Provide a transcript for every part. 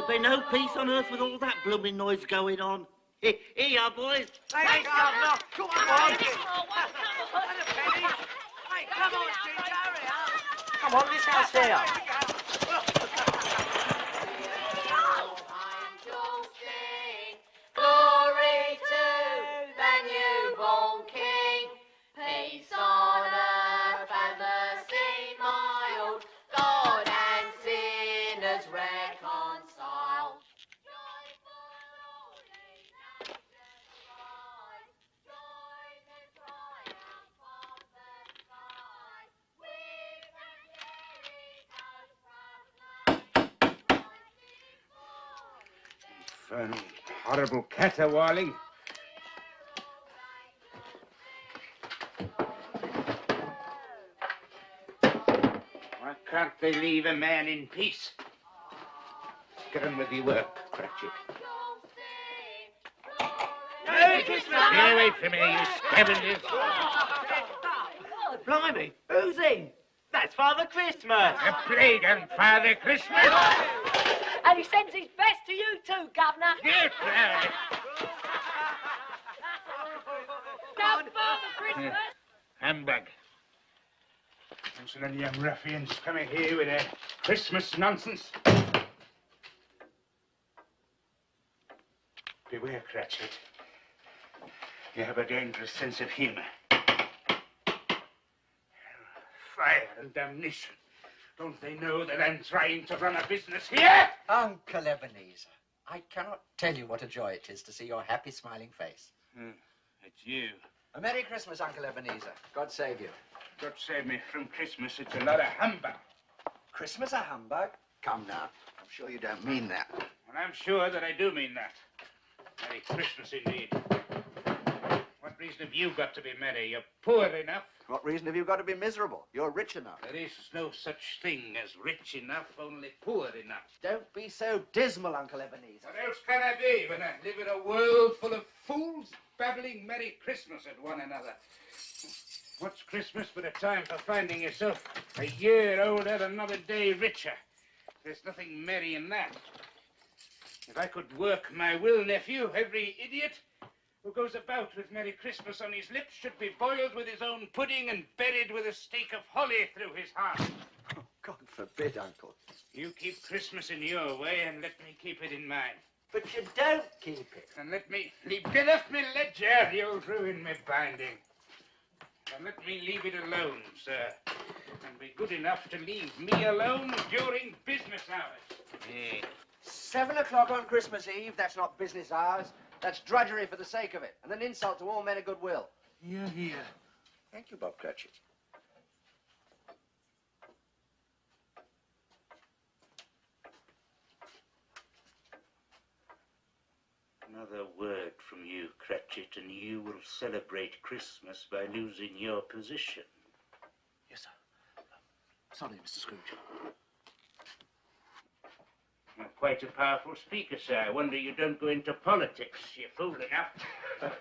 There'll be no peace on earth with all that blooming noise going on. Here you are, boys. Hey, Governor! Come on, Ginger! Hey, come on, Ginger, hurry up! Come on, this house here. Glory to the newborn King. Peace on earth and mercy mild. God and sinners reconciled. Infernal, horrible caterwauling. Why can't they leave a man in peace? Get on with your work, Cratchit. Merry Christmas! Stay away from me, you scavengers. Oh, blimey, who's he? That's Father Christmas. A plague on Father Christmas. And he sends his best to you too, Governor. Get out. Now, Father Christmas. Humbug. Those little young ruffians coming here with their Christmas nonsense. Beware, Cratchit. You have a dangerous sense of humor. Fire and damnation. Don't they know that I'm trying to run a business here? Uncle Ebenezer, I cannot tell you what a joy it is to see your happy, smiling face. It's you. A Merry Christmas, Uncle Ebenezer. God save you. God save me from Christmas. It's a lot of humbug. Christmas a humbug? Come now. I'm sure you don't mean that. And I'm sure that I do mean that. Merry Christmas indeed. What reason have you got to be merry? You're poor enough. What reason have you got to be miserable? You're rich enough. There is no such thing as rich enough, only poor enough. Don't be so dismal, Uncle Ebenezer. What else can I be when I live in a world full of fools babbling Merry Christmas at one another? What's Christmas but a time for finding yourself a year older, another day richer? There's nothing merry in that. If I could work my will, nephew, every idiot who goes about with Merry Christmas on his lips should be boiled with his own pudding and buried with a stake of holly through his heart. Oh, God forbid, Uncle. You keep Christmas in your way and let me keep it in mine. But you don't keep it. And let me get off me ledger, you'll ruin me binding. And let me leave it alone, sir. And be good enough to leave me alone during business hours. Yeah. 7 o'clock on Christmas Eve, that's not business hours. That's drudgery for the sake of it, and an insult to all men of goodwill. Hear, hear. Thank you, Bob Cratchit. Another word from you, Cratchit, and you will celebrate Christmas by losing your position. Yes, sir. Sorry, Mr. Scrooge. You're quite a powerful speaker, sir. I wonder you don't go into politics. You're fool enough.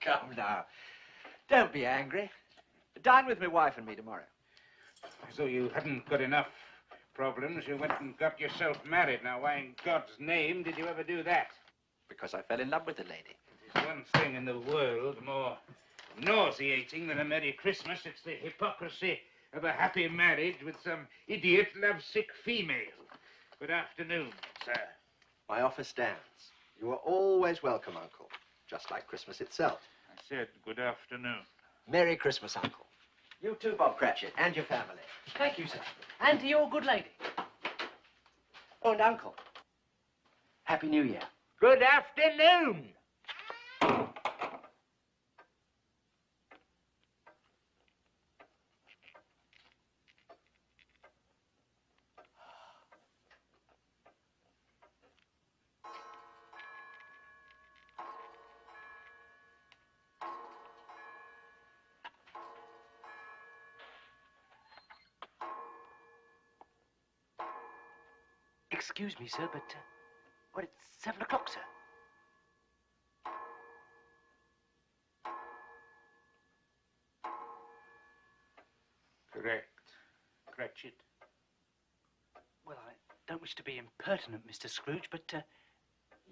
Come now. Don't be angry. Dine with my wife and me tomorrow. As though you hadn't got enough problems, you went and got yourself married. Now, why in God's name did you ever do that? Because I fell in love with the lady. There's one thing in the world more nauseating than a Merry Christmas. It's the hypocrisy of a happy marriage with some idiot lovesick female. Good afternoon, sir. My offer stands. You are always welcome, Uncle. Just like Christmas itself. I said good afternoon. Merry Christmas, Uncle. You too, Bob Cratchit, and your family. Thank you, sir. And to your good lady. Oh, and Uncle. Happy New Year. Good afternoon. Excuse me, sir, but, well, it's 7 o'clock, sir. Correct, Cratchit. Well, I don't wish to be impertinent, Mr. Scrooge, but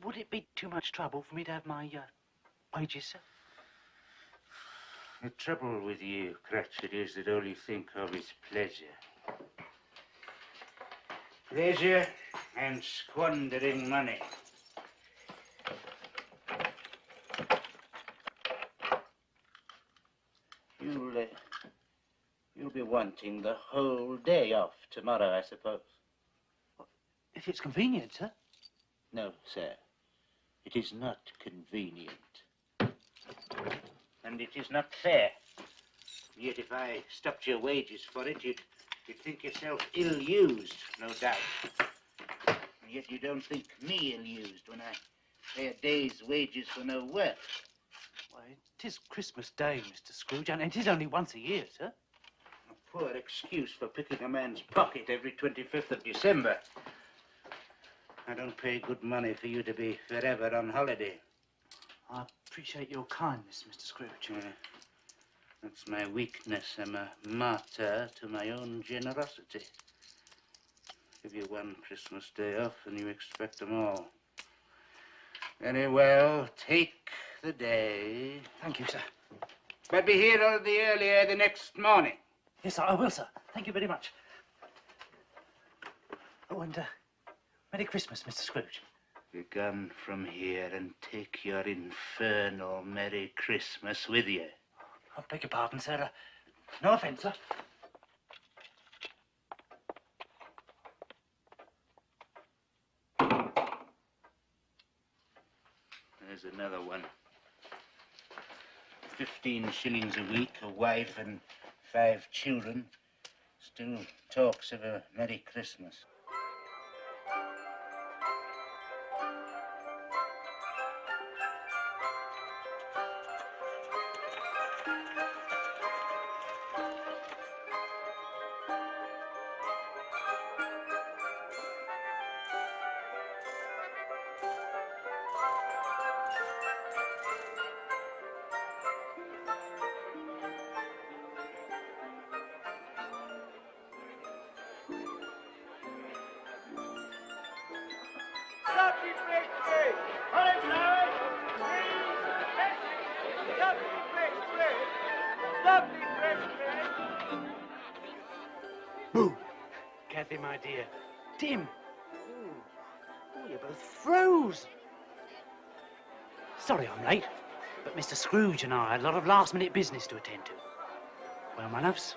would it be too much trouble for me to have my wages, sir? The trouble with you, Cratchit, is that all you think of is pleasure. Pleasure and squandering money. You'll be wanting the whole day off tomorrow, I suppose. If it's convenient, sir. No, sir. It is not convenient. And it is not fair. Yet if I stopped your wages for it, you'd think yourself ill-used, no doubt. And yet you don't think me ill-used when I pay a day's wages for no work. Why, it is Christmas Day, Mr. Scrooge, and it is only once a year, sir. A poor excuse for picking a man's pocket every 25th of December. I don't pay good money for you to be forever on holiday. I appreciate your kindness, Mr. Scrooge. That's my weakness. I'm a martyr to my own generosity. Give you one Christmas day off and you expect them all. Very well, take the day. Thank you, sir. But be here all the earlier the next morning. Yes, sir, I will, sir. Thank you very much. Oh, and Merry Christmas, Mr. Scrooge. Be gone from here and take your infernal Merry Christmas with you. I beg your pardon, sir. No offence, sir. There's another one. 15 shillings a week, a wife and 5 children. Still talks of a Merry Christmas. Boo! Kathy, my dear. Tim! Oh, you're both froze. Sorry I'm late, but Mr. Scrooge and I had a lot of last-minute business to attend to. Well, my loves,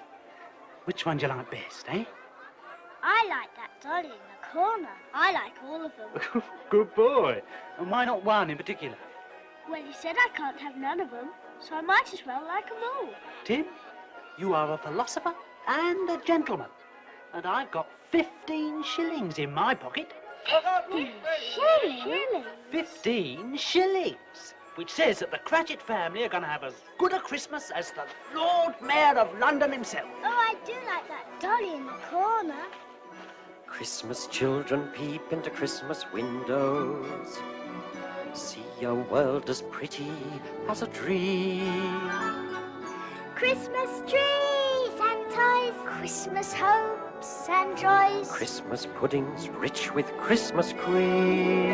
which one do you like best, eh? I like that dolly in the corner. I like all of them. Good boy. And why not one in particular? Well, you said I can't have none of them, so I might as well like them all. Tim, you are a philosopher and a gentleman. And I've got 15 shillings in my pocket. 15 shillings? 15 shillings! Which says that the Cratchit family are going to have as good a Christmas as the Lord Mayor of London himself. Oh, I do like that dolly in the corner. Christmas children peep into Christmas windows. See a world as pretty as a dream. Christmas trees and toys, Christmas hopes and joys. Christmas puddings rich with Christmas cream.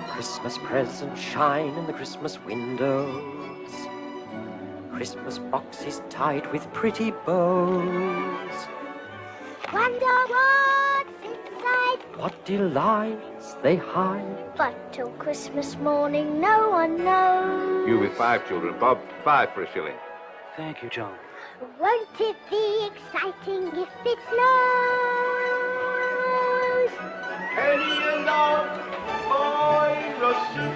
Christmas presents shine in the Christmas windows. Christmas boxes tied with pretty bows. Wonder what's inside, What delights they hide. but till Christmas morning no one knows. You with 5 children, Bob, 5 for a shilling. Thank you, John. Won't it be exciting if it snows? Penny along, boy, Russell.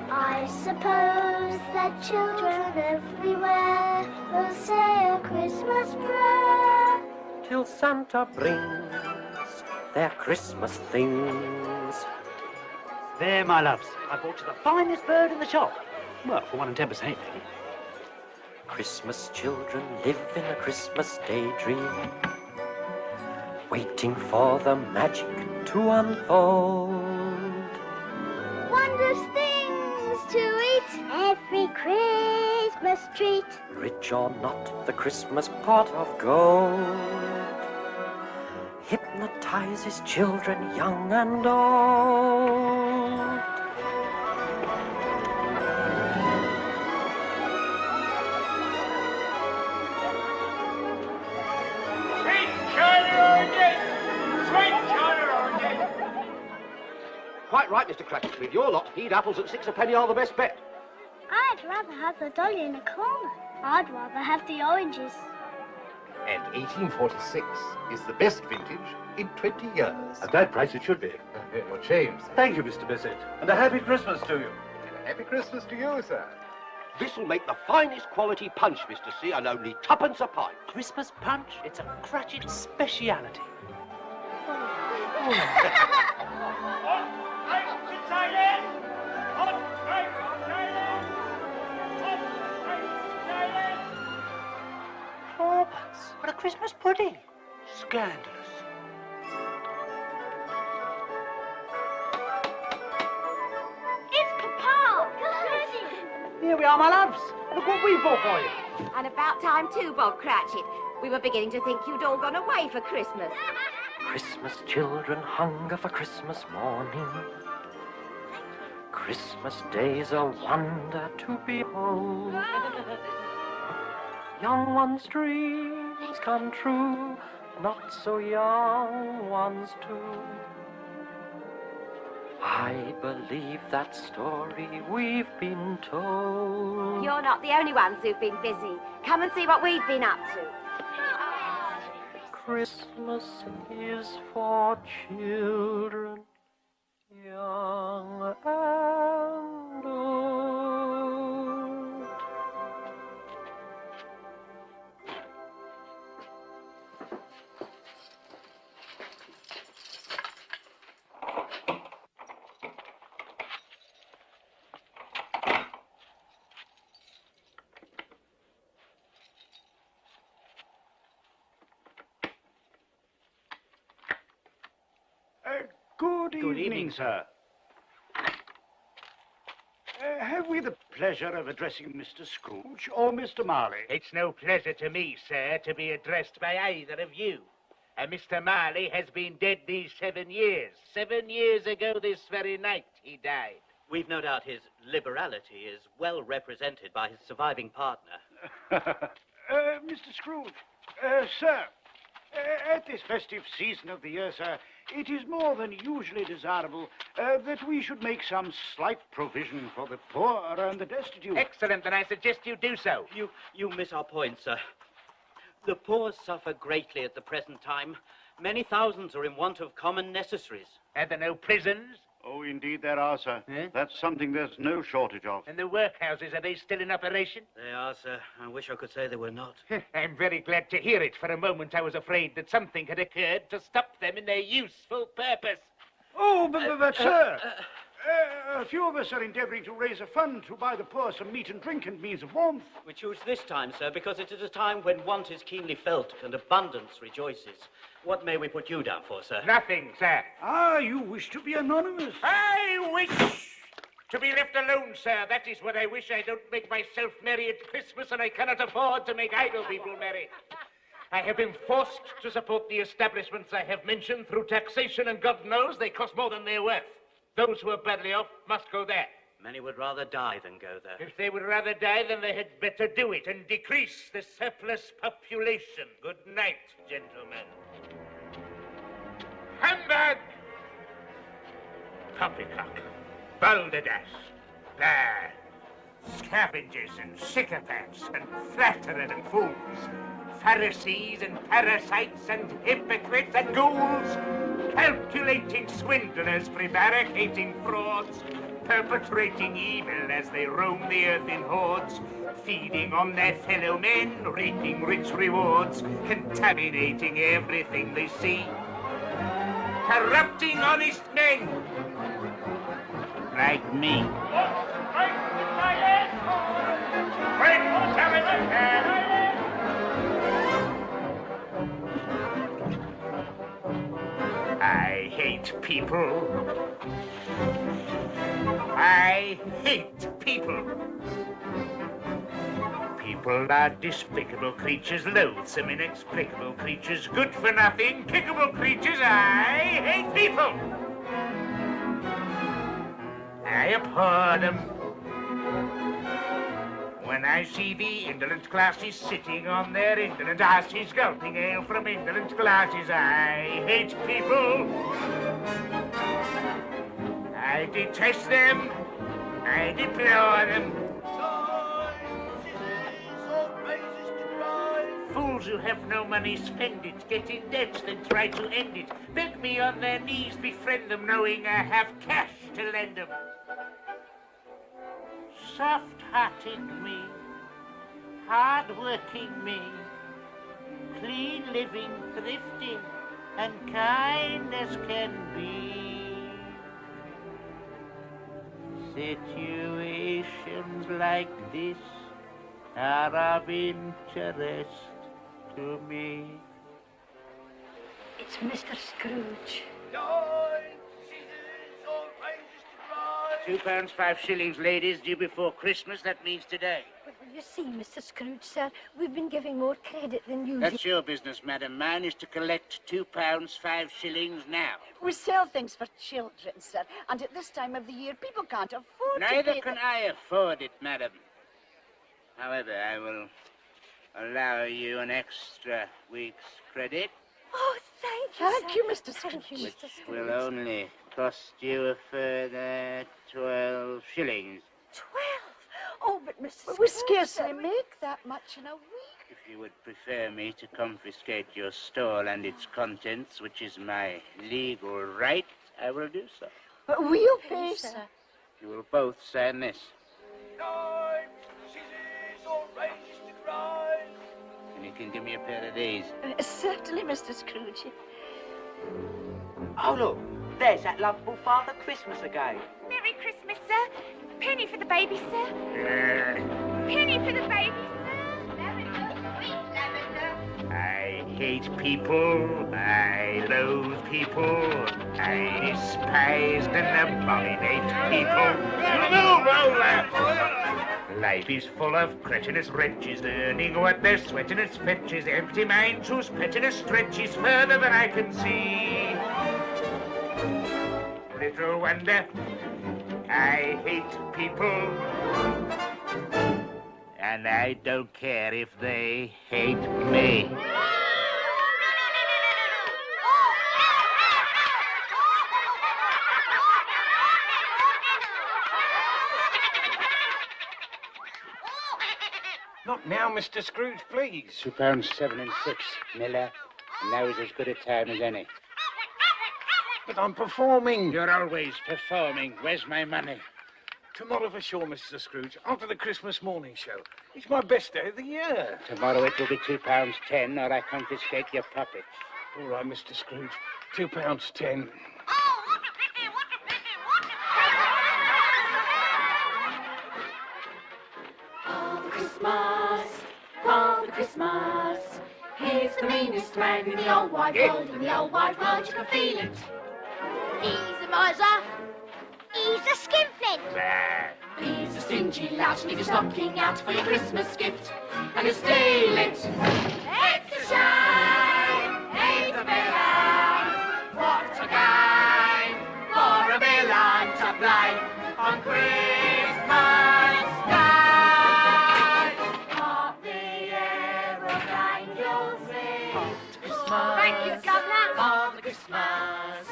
I suppose that children everywhere will say a Christmas prayer. Till Santa brings their Christmas things. There, my loves. I bought you the finest bird in the shop. Well, for 1 and 10%, really. Christmas children live in a Christmas daydream, waiting for the magic to unfold. Wondrous things to eat. every Christmas treat. Rich or not, the Christmas pot of gold hypnotizes children young and old. Quite right, Mr. Cratchit. With your lot, feed apples at 6 a penny are the best bet. I'd rather have the dolly in the corner. I'd rather have the oranges. And 1846 is the best vintage in 20 years. At that price it should be. For James. Thank you, Mr. Bissett. And a happy Christmas to you. And a happy Christmas to you, sir. This'll make the finest quality punch, Mr. C, and only twopence a pint. Christmas punch? It's a Cratchit speciality. Fourpence for a Christmas pudding. Scandalous. It's Papa! Here we are, my loves. Look what we bought for you. And about time too, Bob Cratchit. We were beginning to think you'd all gone away for Christmas. Christmas children hunger for Christmas morning. Christmas day's a wonder to behold. Young ones' dreams come true, not so young ones too. I believe that story we've been told. You're not the only ones who've been busy. Come and see what we've been up to. Christmas is for children, young and old. Good evening, sir. Have we the pleasure of addressing Mr. Scrooge or Mr. Marley? It's no pleasure to me, sir, to be addressed by either of you. Mr. Marley has been dead these 7 years. 7 years ago this very night he died. We've no doubt his liberality is well represented by his surviving partner. Mr. Scrooge, sir, at this festive season of the year, sir, it is more than usually desirable that we should make some slight provision for the poor and the destitute. Excellent, then I suggest you do so. You miss our point, sir. The poor suffer greatly at the present time. Many thousands are in want of common necessaries. Are there no prisons? Oh, indeed there are, sir. That's something there's no shortage of. And the workhouses, are they still in operation? They are, sir. I wish I could say they were not. I'm very glad to hear it. For a moment I was afraid that something had occurred to stop them in their useful purpose. Oh, but sir, a few of us are endeavouring to raise a fund to buy the poor some meat and drink and means of warmth. We choose this time, sir, because it is a time when want is keenly felt and abundance rejoices. What may we put you down for, sir? Nothing, sir. Ah, you wish to be anonymous. I wish to be left alone, sir. That is what I wish. I don't make myself merry at Christmas, and I cannot afford to make idle people merry. I have been forced to support the establishments I have mentioned through taxation, and God knows they cost more than they're worth. Those who are badly off must go there. Many would rather die than go there. If they would rather die, then they had better do it and decrease the surplus population. Good night, gentlemen. Humbug! Poppycock, balderdash, blah, scavengers and sycophants and flatterers and fools, Pharisees and parasites and hypocrites and ghouls, calculating swindlers, prevaricating frauds, perpetrating evil as they roam the earth in hordes, feeding on their fellow men, reaping rich rewards, contaminating everything they see, corrupting honest men like me. I hate people. I hate people. People are despicable creatures, loathsome, inexplicable creatures, good-for-nothing, kickable creatures. I hate people. I abhor them. When I see the indolent classes sitting on their indolent asses, gulping ale from indolent glasses, I hate people. I detest them. I deplore them. Fools who have no money spend it, get in debt, then try to end it. Beg me on their knees, befriend them, knowing I have cash to lend them. Soft-hearted me, hard-working me, clean-living, thrifty, and kind as can be. Situations like this are of interest to me. It's Mr. Scrooge. £2, 5 shillings, ladies, due before Christmas. That means today. But you see, Mr. Scrooge, sir, we've been giving more credit than usual. That's your business, madam. Mine is to collect £2, 5 shillings now. We sell things for children, sir, and at this time of the year, people can't afford to Neither pay can I afford it, madam. However, I will allow you an extra week's credit. Oh, thank you, Thank you, Mr. Scrooge. Thank you, Mr. Scrooge. Will only cost you a further 12 shillings. 12? Oh, but Mr. Well, we Scrooge, scarcely sir, make that much in a week. If you would prefer me to confiscate your stall and its contents, which is my legal right, I will do so. But we'll Thank pay, you, sir. sir. You will both sign this. And you can give me a pair of these. Certainly, Mr. Scrooge. Oh, look, there's that lovable Father Christmas again. Merry Christmas, sir. Penny for the baby, sir. Penny for the baby, sir. Lavender, sweet lavender. I hate people. I loathe people. I despise and abominate people. Move over! Life is full of cretinous wretches, earning what they're sweating as fetches, empty minds whose pettiness stretches further than I can see. Little wonder I hate people, and I don't care if they hate me. Not now, Mr. Scrooge, please. £2, 7 and 6, Miller. And now is as good a time as any. But I'm performing. You're always performing. Where's my money? Tomorrow for sure, Mr. Scrooge, after the Christmas morning show. It's my best day of the year. Tomorrow it will be £2, 10, or I confiscate your puppets. All right, Mr. Scrooge. £2, 10. Father Christmas, he's the meanest man in the whole wide world. In the whole wide world, you can feel it. He's a miser. He's a skinflint. He's a stingy lout, leave your stocking out for your Christmas gift, and he'll steal it. It's a shame, he's a villain. What a game for a villain to play on Christmas Day. Hark the aeroplane you'll see. Thank you, Governor. Father Christmas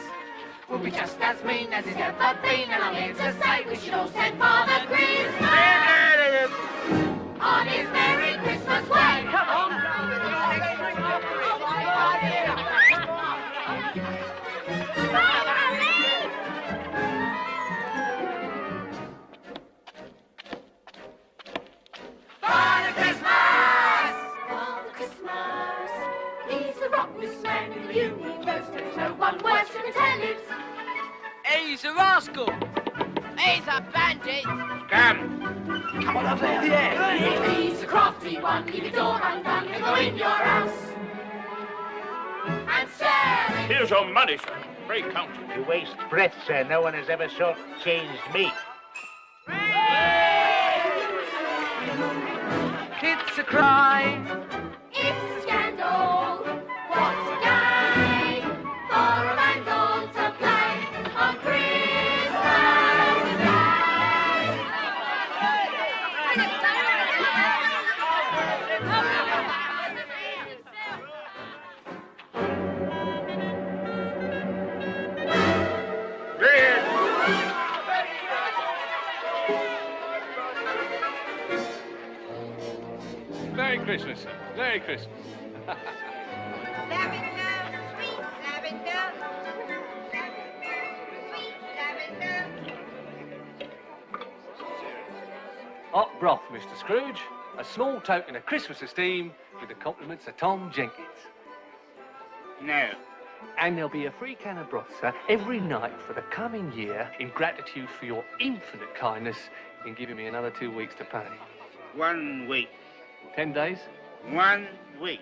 will be just as mean as he's ever been, and I'm here to say we should all send Father Christmas on his Merry Christmas way. Come on. Father Christmas! Father Christmas, he's the rottenest man in the universe. There's no one worse who can tell it. He's a rascal. He's a bandit. Come on over here. Yeah. He's a crafty one, leave your door undone, he'll go in your house and sell it. Here's your money, sir. Pray count it. You waste breath, sir. No one has ever shortchanged me. It's a crime. It's a scandal. What's a game for a vandal to play on Christmas Day? Merry Christmas, sir. Merry Christmas. Lavender, sweet lavender. Sweet lavender. Hot broth, Mr. Scrooge. A small token of Christmas esteem with the compliments of Tom Jenkins. No. And there'll be a free can of broth, sir, every night for the coming year in gratitude for your infinite kindness in giving me another 2 weeks to pay. 1 week. 10 days? 1 week.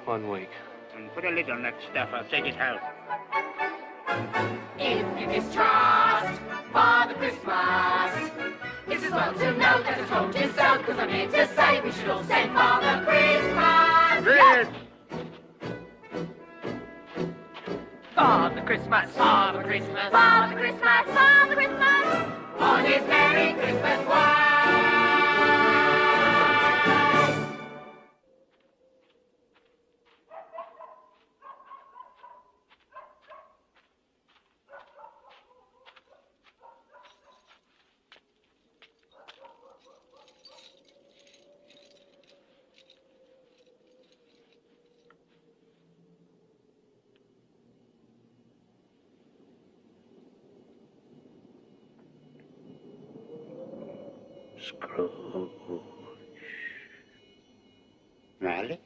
1 week. And put a lid on that stuff. I'll take it home. If you distrust Father Christmas, it's as well to know that it's wrong to so, because I'm here to say we should all send Father Christmas. Yes. Father Christmas, Father Christmas, Father Christmas, Father Christmas, on his Merry Christmas way. Scrooge. Riley?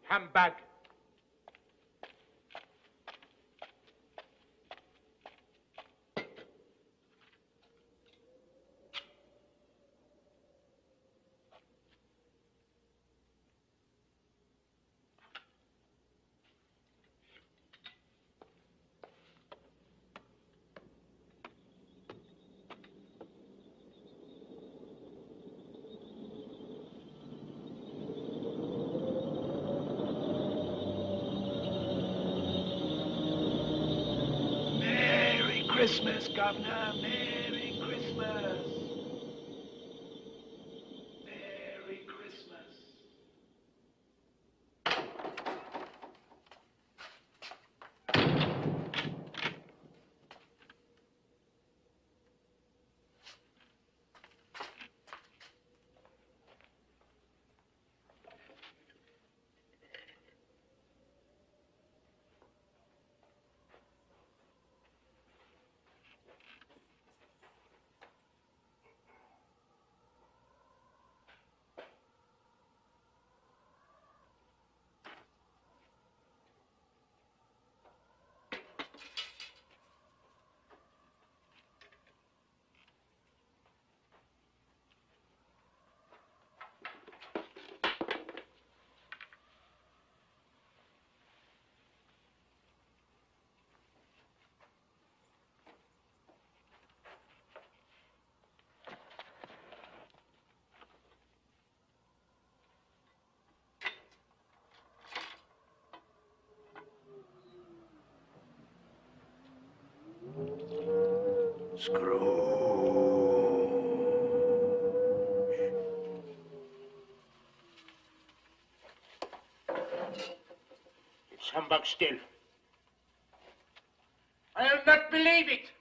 Humbug. Christmas, Governor. Merry Christmas. Merry Christmas. It's humbug still. I'll not believe it.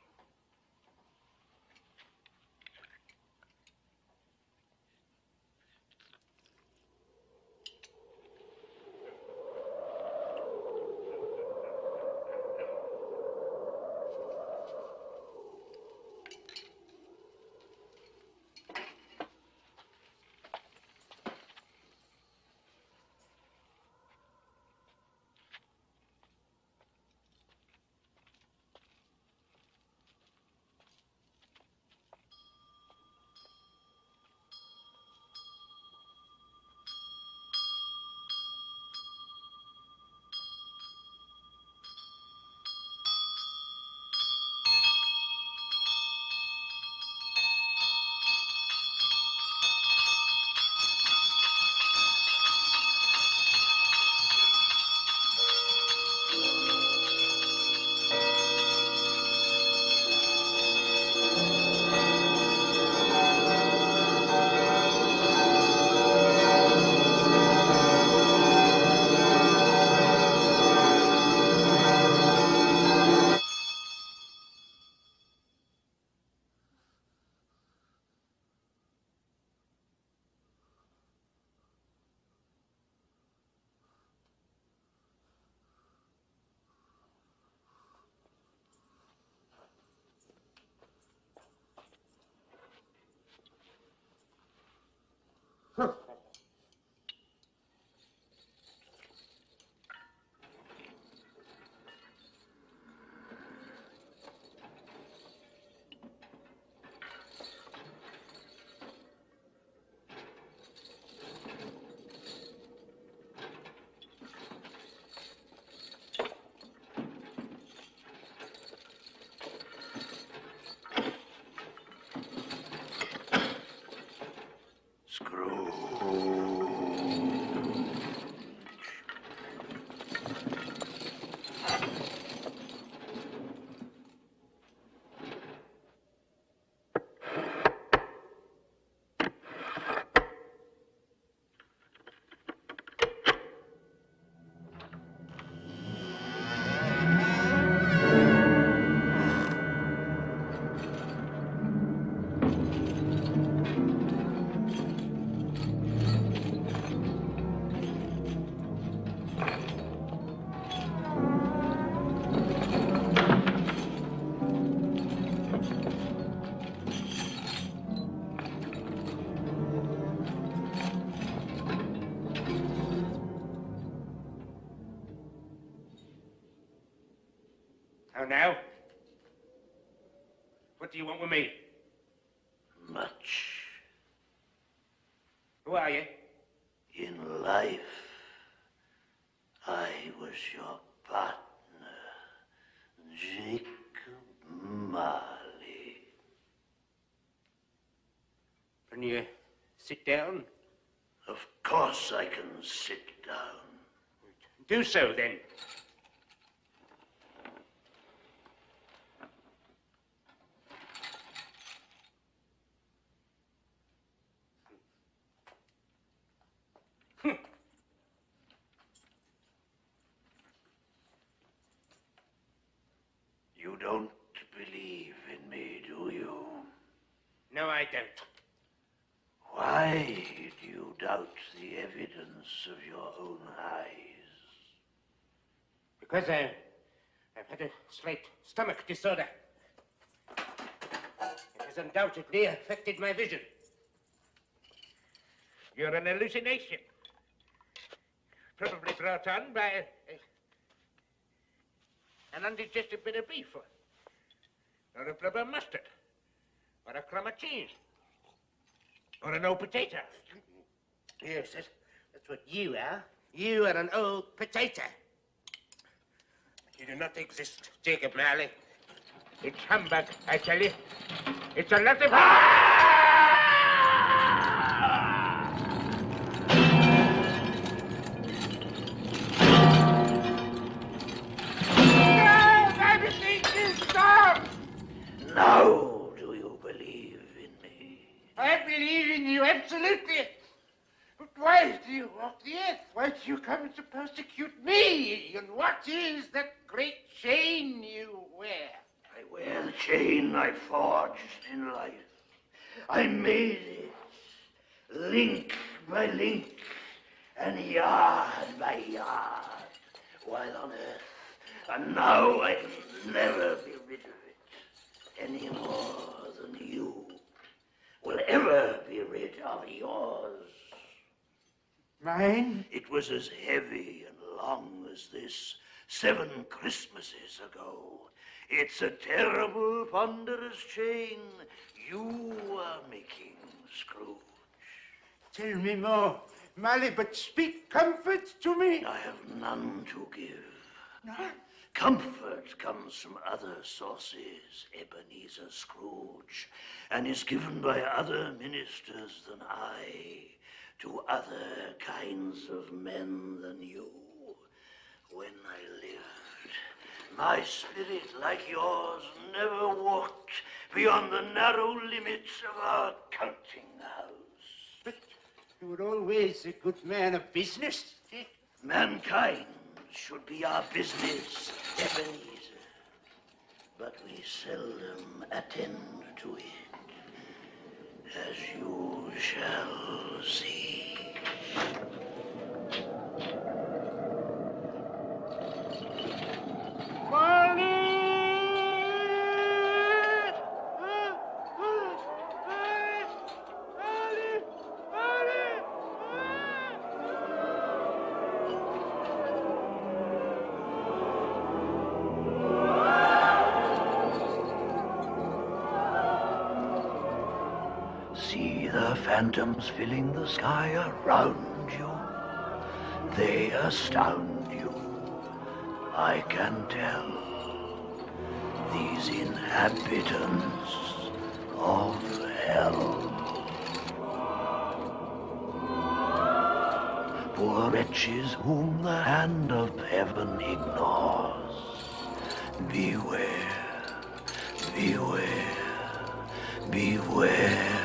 How now? What do you want with me? Much. Who are you? In life, I was your partner, Jacob Marley. Can you sit down? Of course I can sit down. Do so, then. You don't believe in me, do you? No, I don't. Why do you doubt the evidence of your own eyes? Because I've had a slight stomach disorder. It has undoubtedly affected my vision. You're an hallucination. Probably brought on by an undigested bit of beef, or a blubber mustard, or a crumb of cheese, or an old potato. Yes, that's what you are. You are an old potato. You do not exist, Jacob Marley. It's humbug, I tell you. It's a lot of... Now do you believe in me? I believe in you, absolutely. But why do you walk the earth? Why do you come to persecute me? And what is that great chain you wear? I wear the chain I forged in life. I made it, link by link, and yard by yard, while on earth. And now I can never be rid of it, any more than you will ever be rid of yours. Mine? It was as heavy and long as this 7 Christmases ago. It's a terrible, ponderous chain you are making, Scrooge. Tell me more, Marley, but speak comfort to me. I have none to give. No? Comfort comes from other sources, Ebenezer Scrooge, and is given by other ministers than I to other kinds of men than you. When I lived, my spirit, like yours, never walked beyond the narrow limits of our counting house. But you were always a good man of business. Mankind should be our business, Ebenezer, but we seldom attend to it, as you shall see. See the phantoms filling the sky around you. They astound you. I can tell. These inhabitants of hell. Poor wretches whom the hand of heaven ignores. Beware, beware, beware,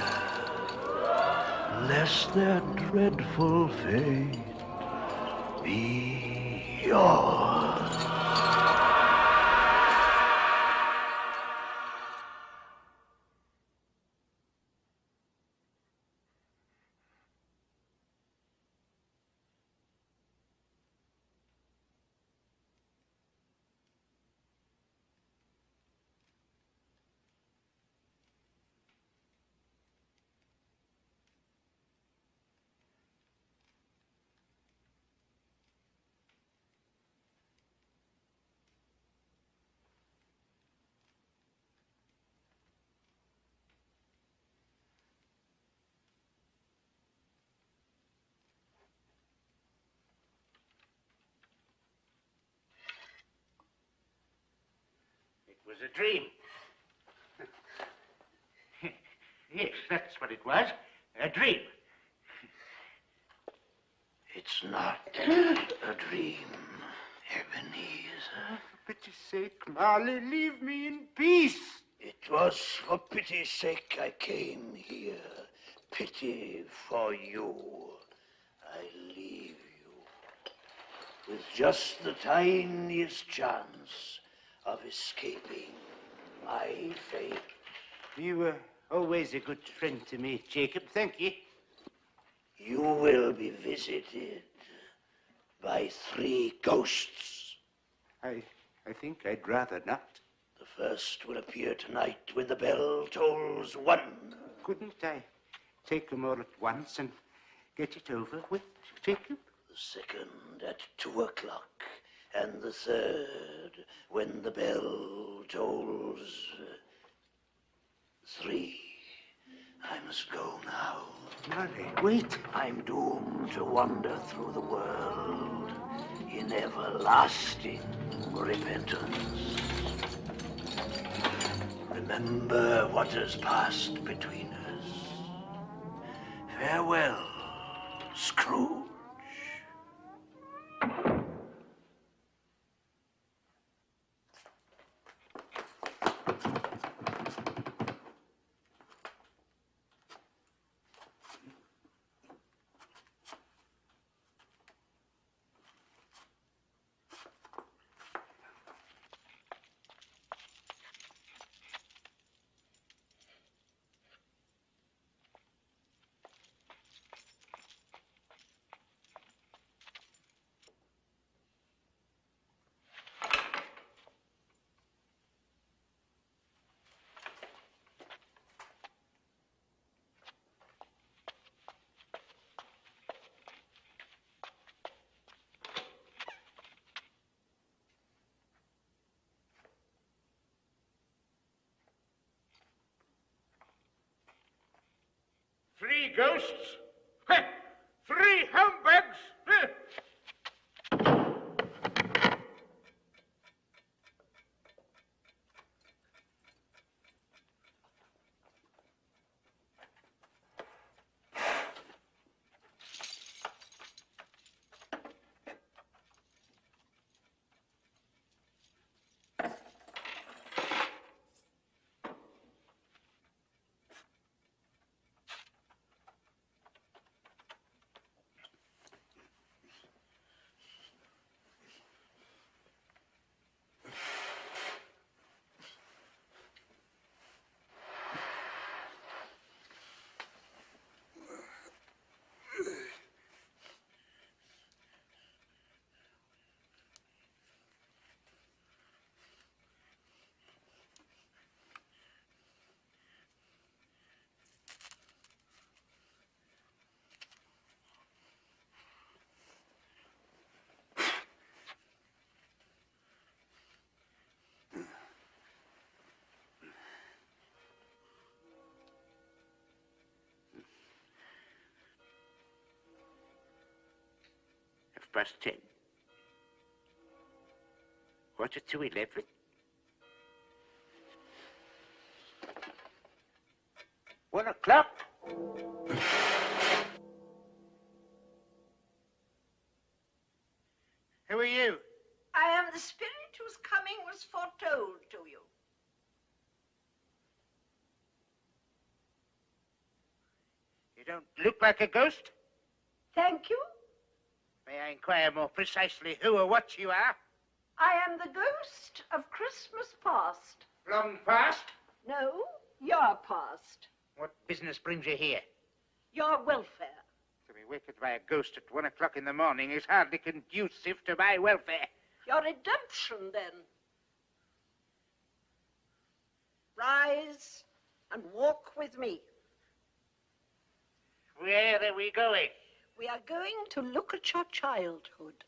lest their dreadful fate be yours. was a dream. Yes, that's what it was. A dream. It's not a dream, Ebenezer. For pity's sake, Marley, leave me in peace. It was for pity's sake I came here. Pity for you. I leave you with just the tiniest chance of escaping my fate. You were always a good friend to me, Jacob. Thank you. You will be visited by 3 ghosts. I think I'd rather not. The first will appear tonight when the bell tolls 1. Couldn't I take them all at once and get it over with, Jacob? The second at 2 o'clock, and the third when the bell tolls 3. I must go now. Marley, wait. I'm doomed to wander through the world in everlasting repentance. Remember what has passed between us. Farewell, Scrooge. Three ghosts? Heh, 3 humbugs? Heh. +10. Quarter to 11. One o'clock. Who are you? I am the spirit whose coming was foretold to you. You don't look like a ghost. Thank you. May I inquire more precisely who or what you are? I am the ghost of Christmas past. Long past? No, your past. What business brings you here? Your welfare. To be wakened by a ghost at 1 o'clock in the morning is hardly conducive to my welfare. Your redemption, then. Rise and walk with me. Where are we going? We are going to look at your childhood.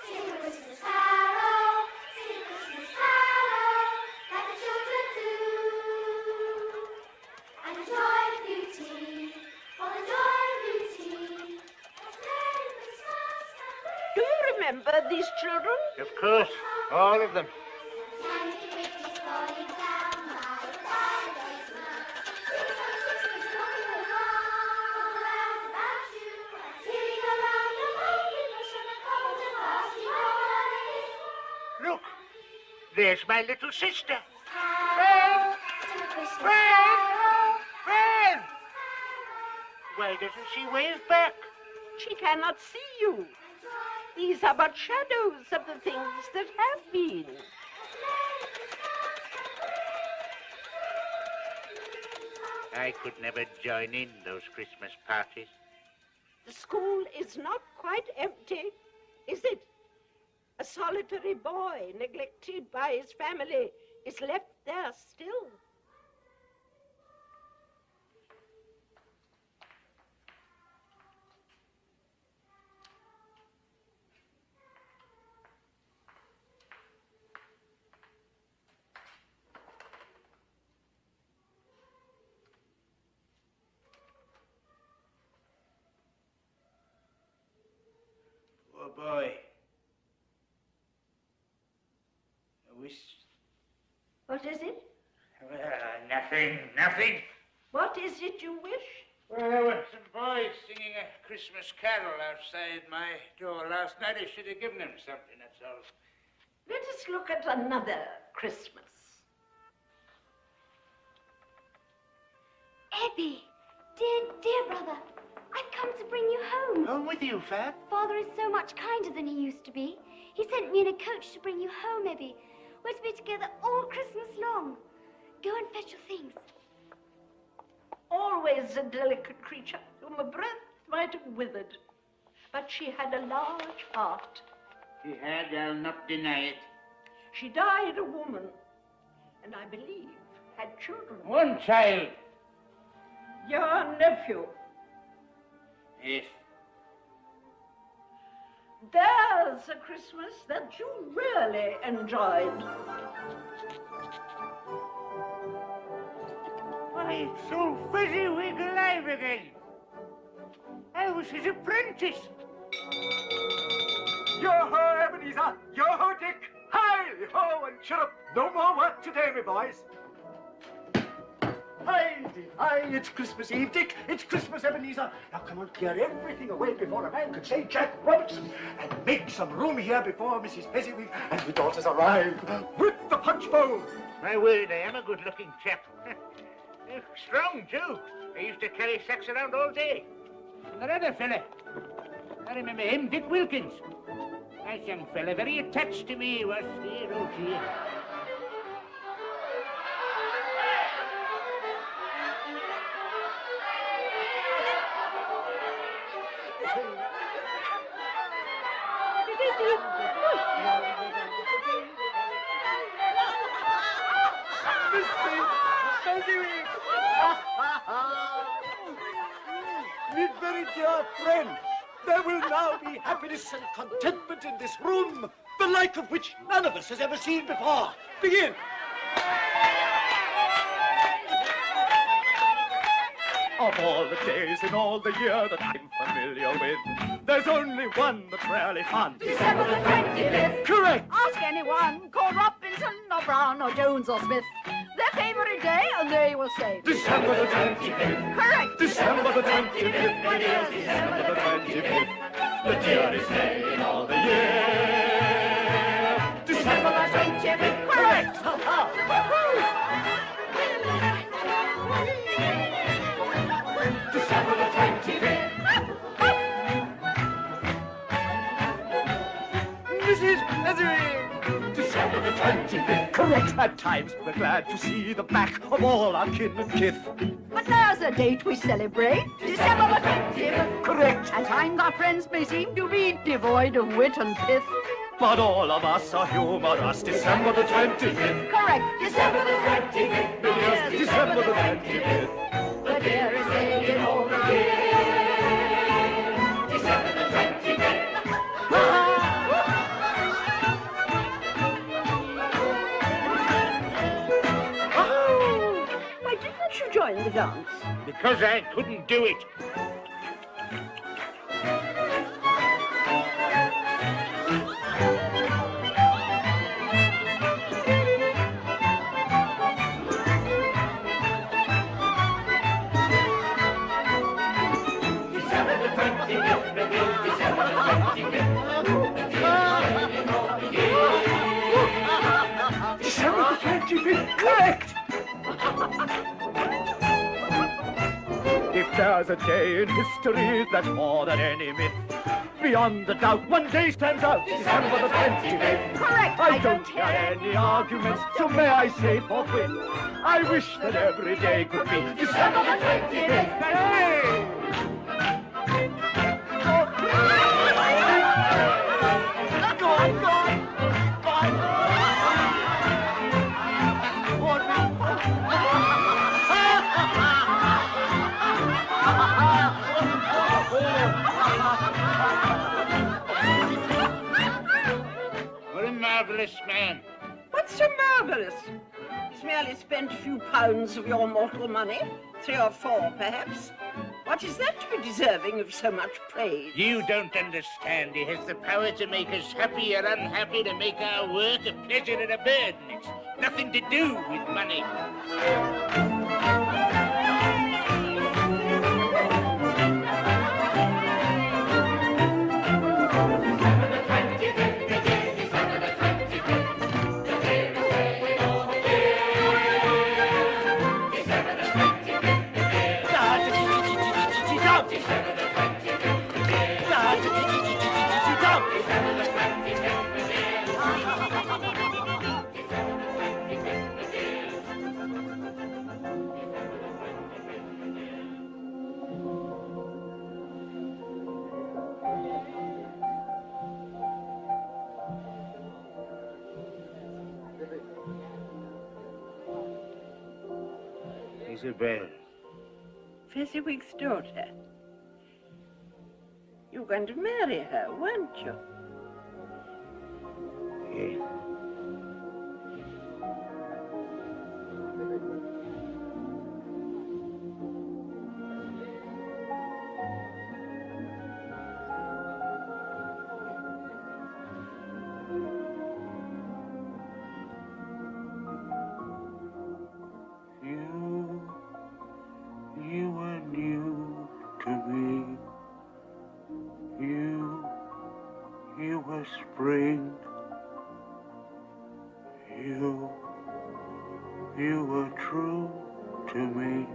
Sing remember these children? Of course, all of them. Look, there's my little sister. Fred! Fred! Fred! Why doesn't she wave back? She cannot see you. These are but shadows of the things that have been. I could never join in those Christmas parties. The school is not quite empty, is it? A solitary boy, neglected by his family, is left there still. Poor boy. I wish... What is it? Nothing. What is it you wish? Well, there were some boys singing a Christmas carol outside my door last night. I should have given them something, that's all. Let us look at another Christmas. Ebbie, dear brother, I've come to bring you home. Home with you, Fab? Father is so much kinder than he used to be. He sent me in a coach to bring you home, Ebbie. We're to be together all Christmas long. Go and fetch your things. Always a delicate creature whom a breath might have withered. But she had a large heart. She had, I'll not deny it. She died a woman, and I believe had children. One child. Your nephew. Yes. There's a Christmas that you really enjoyed. Why, it's so fezziwig alive again. I was his apprentice. Yo-ho, Ebenezer! Yo-ho, Dick! Hi-ho, and chirrup! No more work today, my boys. Hi, it's Christmas Eve, Dick. It's Christmas, Ebenezer. Now, come on, clear everything away before a man could say Jack Robinson, and make some room here before Mrs. Fezziwig and the daughters arrive with the punch bowl. My word, I am a good-looking chap. Strong, too. I used to carry sacks around all day. And that other fella, I remember him, Dick Wilkins. Nice young fella, very attached to me, was dear, oh dear. My very dear friend, there will now be happiness and contentment in this room, the like of which none of us has ever seen before. Begin. Of all the days in all the year that I'm familiar with, there's only one that's rarely fun. December the 25th. Correct. Ask anyone, call Robinson or Brown or Jones or Smith. Their favourite day, and they will say December the 25th. Correct. December the 25th. It is December the 25th. The dearest day in all the year. December the 25th. Correct. December the 25th. Mrs. Fezziwig. December the 25th. Correct. At times we're glad to see the back of all our kin and kith. But there's a date we celebrate, December the 20th. Correct. At times our friends may seem to be devoid of wit and pith. But all of us are humorous. December the 25th. Correct. December the 25th. Yes, December the 25th. The dearest day in all the year. December the 25th. Why didn't you join the dance? Because I couldn't do it. Correct! If there's a day in history that's more than any myth, beyond the doubt, one day stands out, December the 25th. Correct! I don't hear any arguments, so may I say forthwith, I wish that every day could be December the 25th. Hey! Go on, go on. What a marvellous man. What's so marvellous? He's merely spent a few pounds of your mortal money. 3 or 4, perhaps. What is that to be deserving of so much praise? You don't understand. He has the power to make us happy or unhappy, to make our work a pleasure and a burden. It's nothing to do with money. Isabel. Fezziwig's daughter. You were going to marry her, weren't you? Yes. You were new to me. You were spring. You were true to me.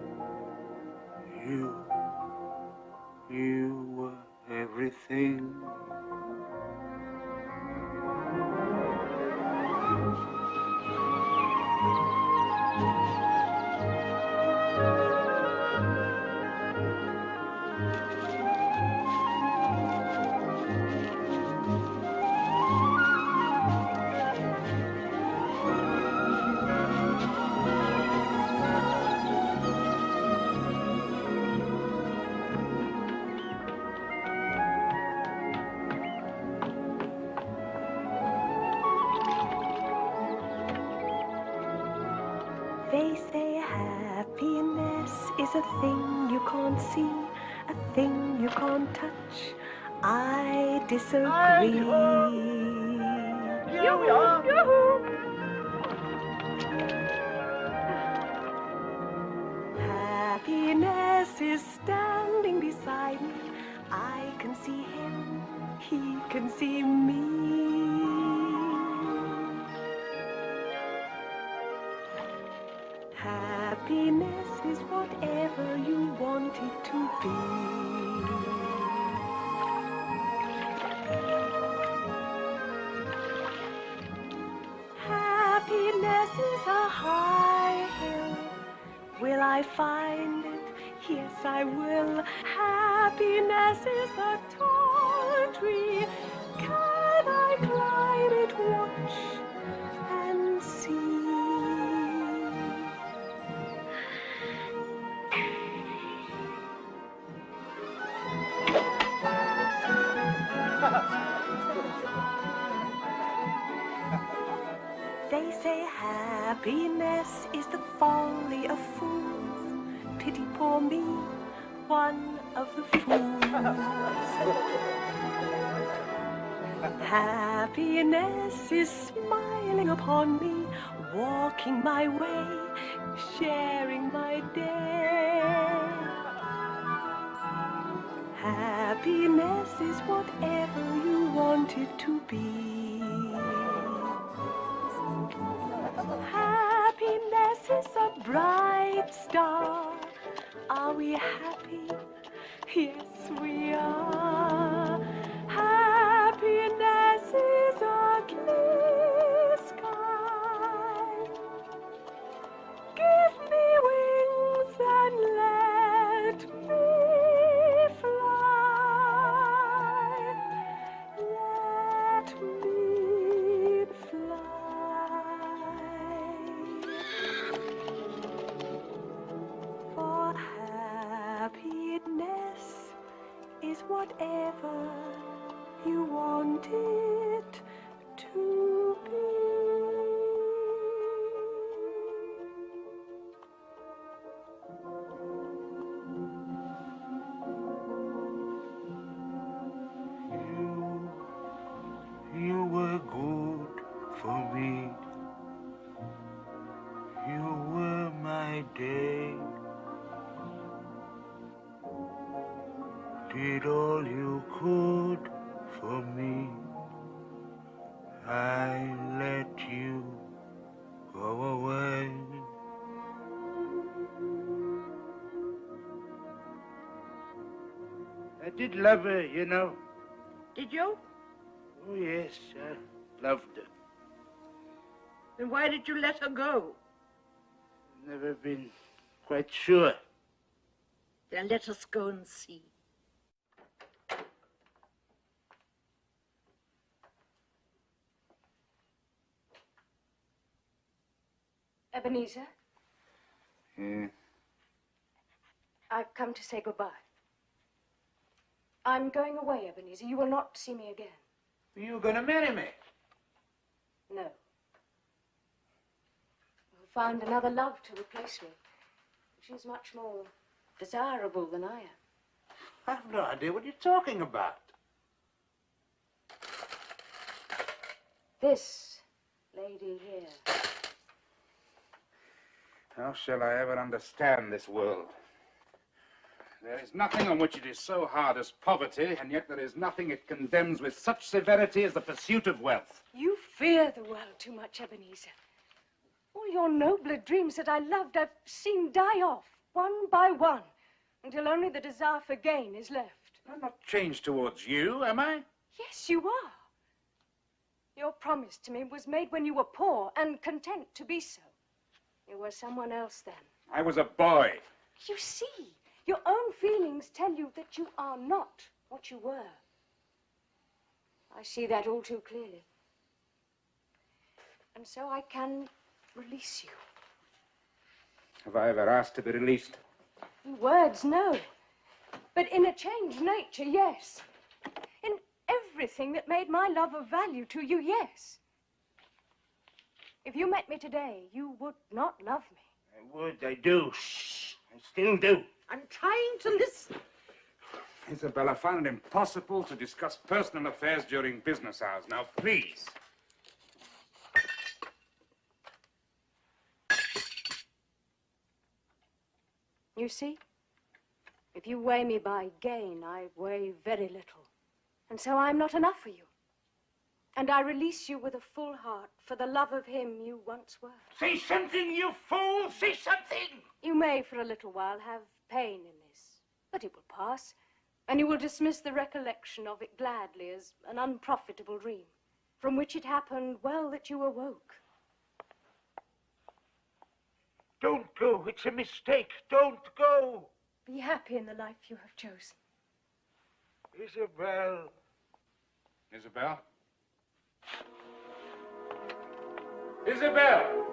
You were everything. They say happiness is a thing you can't see, a thing you can't touch. I disagree. Here we are. Happiness is standing beside me. I can see him, he can see me. Happiness is whatever you want it to be. Happiness is a high hill. Will I find it? Yes, I will. Happiness is a tall tree. Can I climb it? Watch and see. They say happiness is the folly of fools. Pity poor me, one of the fools. Happiness is smiling upon me, walking my way, sharing my day. Happiness is whatever you want it to be. Happiness bright star. Are we happy? Yes, we are. Happiness is a clear sky. Give me wings and let me fly. Let me fly. For happiness is whatever you want it to be. You were good for me. You were my day. Did all you could for me. I let you go away. I did love her, you know. Did you? Oh, yes, I loved her. Then why did you let her go? Never been quite sure. Then let us go and see. Ebenezer, Yeah. I've come to say goodbye. I'm going away, Ebenezer. You will not see me again. You gonna marry me? No. You'll find another love to replace me, which is much more desirable than I am. I've no idea what you're talking about. This lady here. How shall I ever understand this world? There is nothing on which it is so hard as poverty, and yet there is nothing it condemns with such severity as the pursuit of wealth. You fear the world too much, Ebenezer. All your nobler dreams that I loved, I've seen die off, one by one, until only the desire for gain is left. I'm not changed towards you, am I? Yes, you are. Your promise to me was made when you were poor and content to be so. You were someone else then. I was a boy. You see, your own feelings tell you that you are not what you were. I see that all too clearly. And so I can release you. Have I ever asked to be released? In words, no. But in a changed nature, yes. In everything that made my love of value to you, yes. If you met me today, you would not love me. I would, I do. Shh, I still do. I'm trying to listen. Isabel, I find it impossible to discuss personal affairs during business hours. Now, please. You see, if you weigh me by gain, I weigh very little. And so I'm not enough for you. And I release you with a full heart for the love of him you once were. Say something, you fool! Say something! You may for a little while have pain in this, but it will pass, and you will dismiss the recollection of it gladly as an unprofitable dream, from which it happened well that you awoke. Don't go. It's a mistake. Don't go. Be happy in the life you have chosen. Isabel. Isabel? Isabel!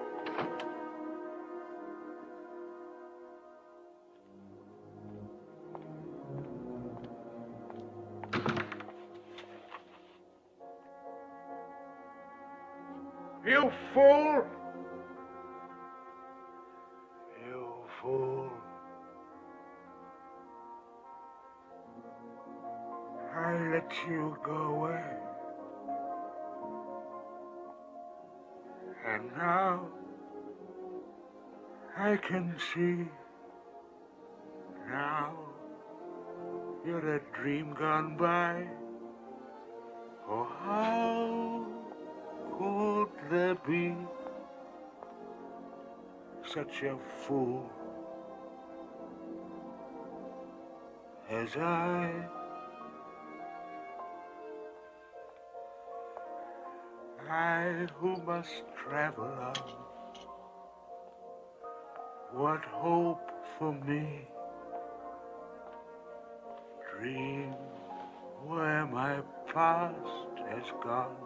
You fool! You fool. I let you go away. And now I can see. Now you're a dream gone by. Oh, how could there be such a fool as I who must travel on, what hope for me? Dream where my past has gone,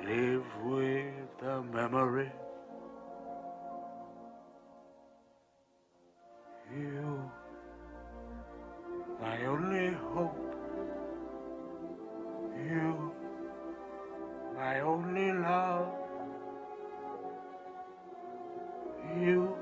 live with the memory. You, my only hope. You, my only love. You.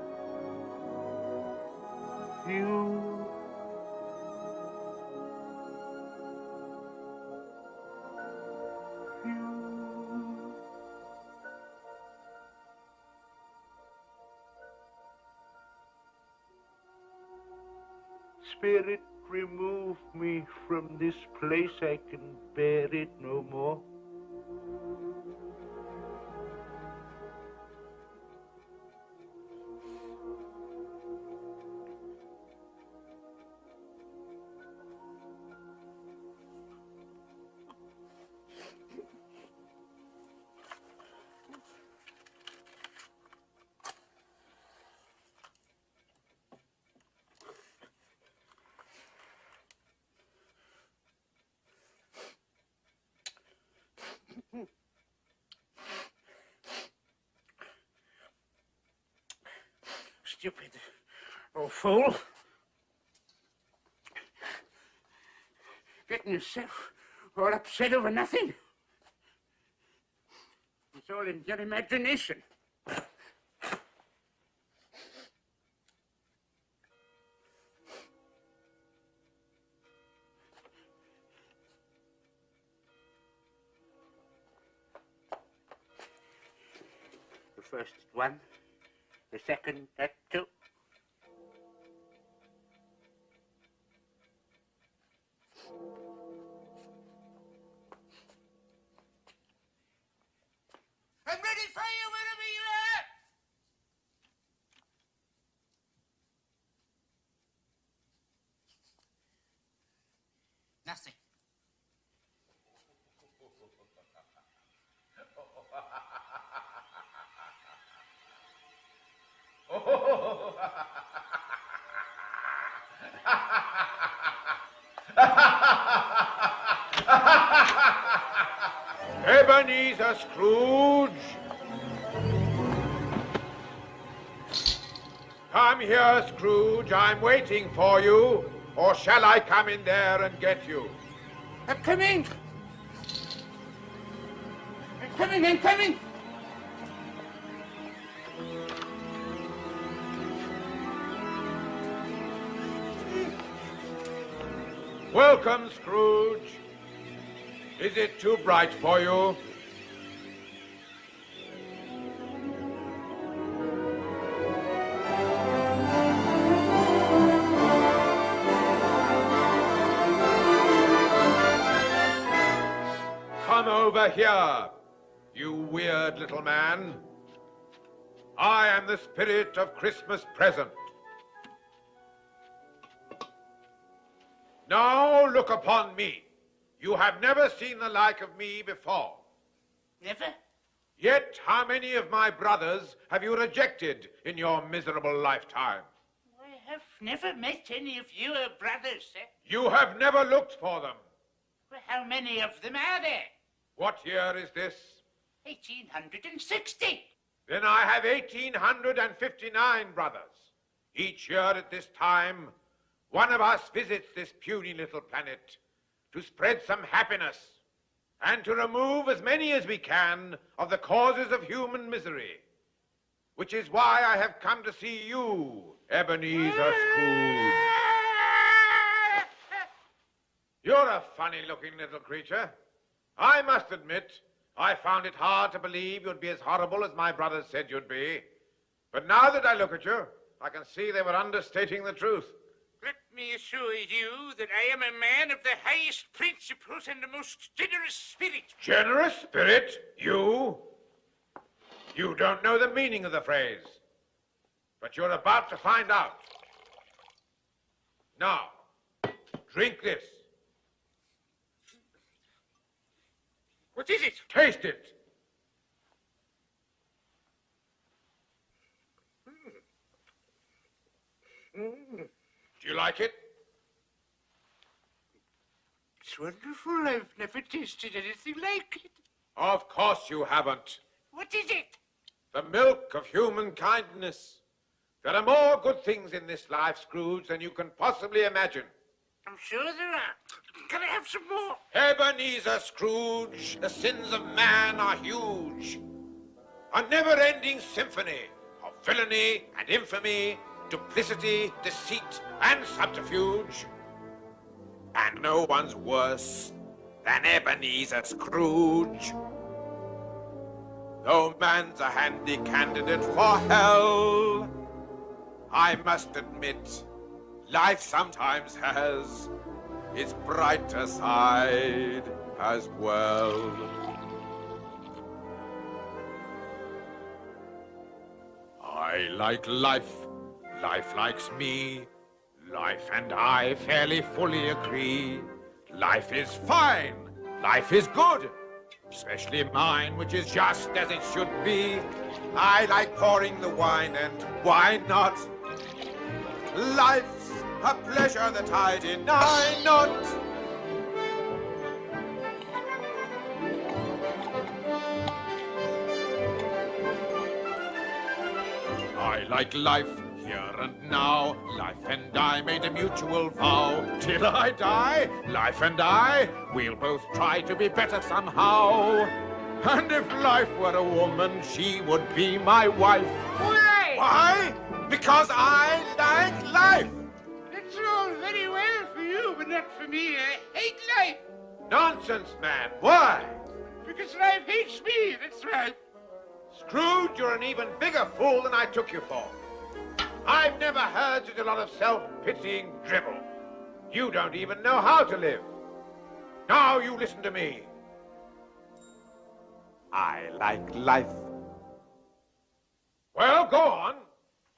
Spirit, remove me from this place. I can bear it no more. Stupid old fool. Getting yourself all upset over nothing. It's all in your imagination. The first one. The second, that two. I'm ready for you whenever you are. Nothing. Ebenezer Scrooge! Come here, Scrooge. I'm waiting for you. Or shall I come in there and get you? I'm coming. I'm coming. Welcome, Scrooge. Is it too bright for you? Come over here, you weird little man. I am the spirit of Christmas present. Now look upon me. You have never seen the like of me before. Never? Yet how many of my brothers have you rejected in your miserable lifetime? I have never met any of your brothers, sir. You have never looked for them. Well, how many of them are there? What year is this? 1860. Then I have 1859 brothers. Each year at this time, one of us visits this puny little planet to spread some happiness and to remove as many as we can of the causes of human misery, which is why I have come to see you, Ebenezer Scrooge. You're a funny-looking little creature. I must admit, I found it hard to believe you'd be as horrible as my brothers said you'd be. But now that I look at you, I can see they were understating the truth. Let me assure you that I am a man of the highest principles and the most generous spirit. Generous spirit? You? You don't know the meaning of the phrase. But you're about to find out. Now, drink this. What is it? Taste it. Do you like it? It's wonderful. I've never tasted anything like it. Of course you haven't. What is it? The milk of human kindness. There are more good things in this life, Scrooge, than you can possibly imagine. I'm sure there are. Can I have some more? Ebenezer Scrooge, the sins of man are huge. A never-ending symphony of villainy and infamy, duplicity, deceit, and subterfuge. And no one's worse than Ebenezer Scrooge. Though man's a handy candidate for hell, I must admit, life sometimes has its brighter side as well. I like life, life likes me, life and I fairly fully agree. Life is fine, life is good, especially mine, which is just as it should be. I like pouring the wine, and why not? Life's a pleasure that I deny not. I like life here and now. Life and I made a mutual vow. Till I die, life and I, we'll both try to be better somehow. And if life were a woman, she would be my wife. Why? Why? Because I like life. That's all very well for you, but not for me. I hate life. Nonsense, man. Why? Because life hates me, that's right. Scrooge, you're an even bigger fool than I took you for. I've never heard such a lot of self-pitying dribble. You don't even know how to live. Now you listen to me. I like life. Well, go on.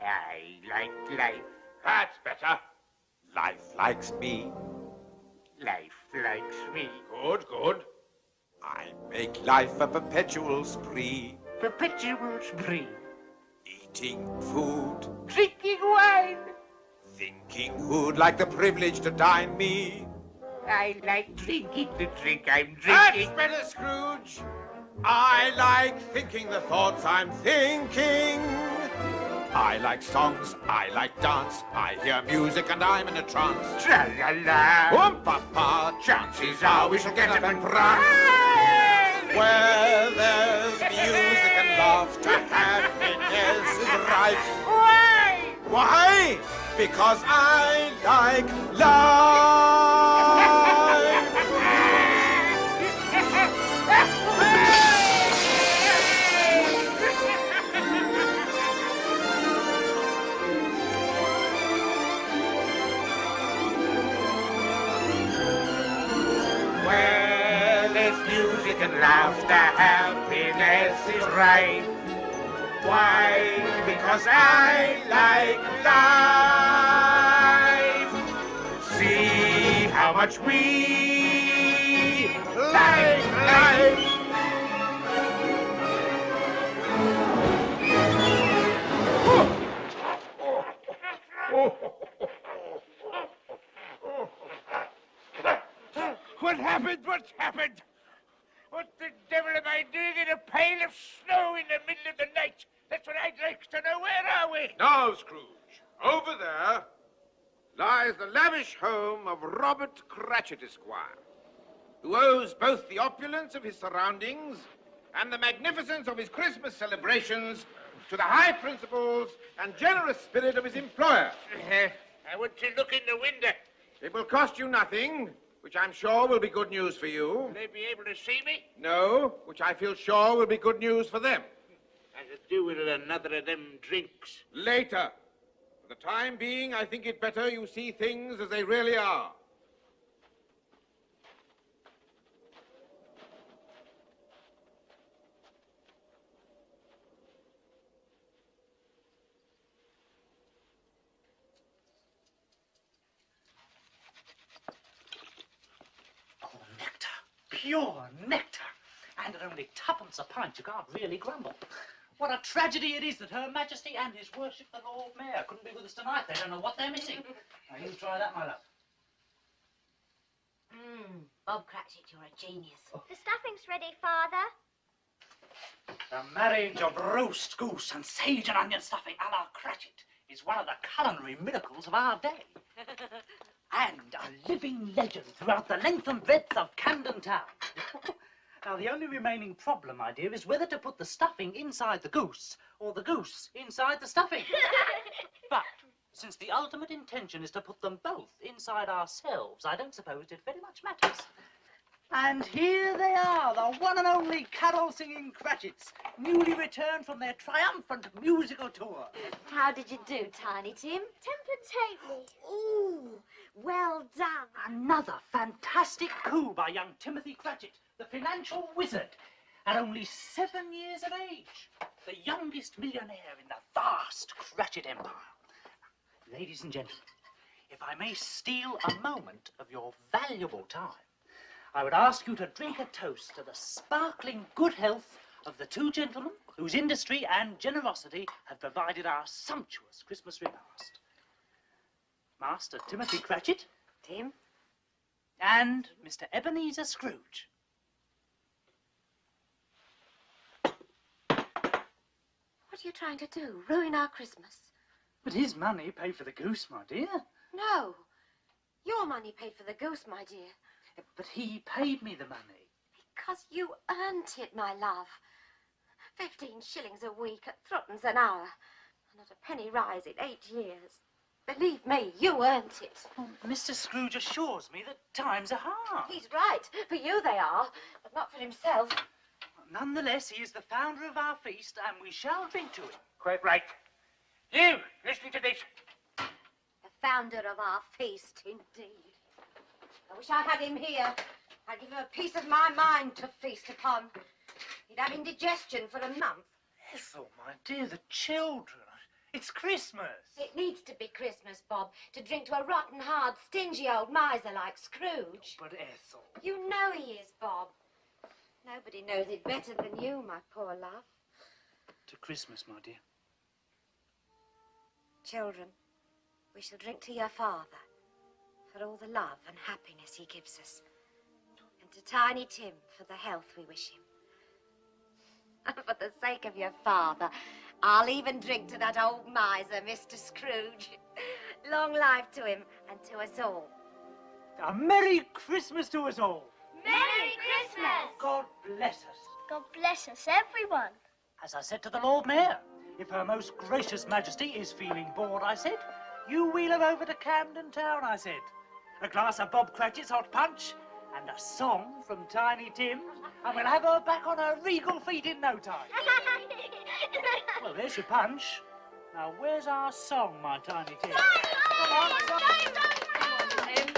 I like life. That's better. Life likes me. Life likes me. Good, good. I make life a perpetual spree. Perpetual spree. Eating food. Drinking wine. Thinking who'd like the privilege to dine me. I like drinking the drink I'm That's drinking. better, Scrooge. I like thinking the thoughts I'm thinking. I like songs, I like dance, I hear music and I'm in a trance. Tra-la-la. Oom-pa-pa, chances are we shall get up and prance. Where there's music and laughter, happiness is rife. Why? Why? Because I like life. Where there's music and laughter, happiness is right. Why? Because I like life. See how much we like life. What happened? What's happened? What the devil am I doing in a pail of snow in the middle of the night? That's what I'd like to know. Where are we? Now, Scrooge, over there lies the lavish home of Robert Cratchit, Esquire, who owes both the opulence of his surroundings and the magnificence of his Christmas celebrations to the high principles and generous spirit of his employer. I want to look in the window. It will cost you nothing, which I'm sure will be good news for you. Will they be able to see me? No, which I feel sure will be good news for them. I could do with another of them drinks. Later. For the time being, I think it better you see things as they really are. pure nectar. And at only twopence a pint, you can't really grumble. What a tragedy it is that Her Majesty and His Worship the Lord Mayor couldn't be with us tonight. They don't know what they're missing. Now, you try that, my love. Bob Cratchit, you're a genius. The stuffing's ready, Father. The marriage of roast goose and sage and onion stuffing a la Cratchit is one of the culinary miracles of our day. And a living legend throughout the length and breadth of Camden Town. Now, the only remaining problem, my dear, is whether to put the stuffing inside the goose or the goose inside the stuffing. But since the ultimate intention is to put them both inside ourselves, I don't suppose it very much matters. And here they are, the one and only carol-singing Cratchits, newly returned from their triumphant musical tour. How did you do, Tiny Tim? Temperance halfpenny. Ooh, well done. Another fantastic coup by young Timothy Cratchit, the financial wizard, at only 7 years of age, the youngest millionaire in the vast Cratchit empire. Ladies and gentlemen, if I may steal a moment of your valuable time, I would ask you to drink a toast to the sparkling good health of the two gentlemen whose industry and generosity have provided our sumptuous Christmas repast. Master Timothy Cratchit. Tim. And Mr. Ebenezer Scrooge. What are you trying to do? Ruin our Christmas? But his money paid for the goose, my dear. No. Your money paid for the goose, my dear. But he paid me the money. Because you earned it, my love. 15 shillings a week at threepence an hour. Not a penny rise in 8 years. Believe me, you earned it. Well, Mr. Scrooge assures me that times are hard. He's right. For you they are, but not for himself. Nonetheless, he is the founder of our feast, and we shall drink to him. Quite right. You, listening to this? The founder of our feast, indeed. I wish I had him here. I'd give him a piece of my mind to feast upon. He'd have indigestion for a month. Ethel, my dear, the children. It's Christmas. It needs to be Christmas, Bob, to drink to a rotten, hard, stingy old miser like Scrooge. But Ethel... You know he is, Bob. Nobody knows it better than you, my poor love. To Christmas, my dear. Children, we shall drink to your father for all the love and happiness he gives us. And to Tiny Tim for the health we wish him. And for the sake of your father, I'll even drink to that old miser, Mr. Scrooge. Long life to him and to us all. A Merry Christmas to us all. Merry Christmas! God bless us. God bless us, everyone. As I said to the Lord Mayor, if Her Most Gracious Majesty is feeling bored, I said, you wheel her over to Camden Town, I said. A glass of Bob Cratchit's hot punch and a song from Tiny Tim, and we'll have her back on her regal feet in no time. Well, there's your punch. Now, where's our song, my Tiny Tim? Come on, Tim.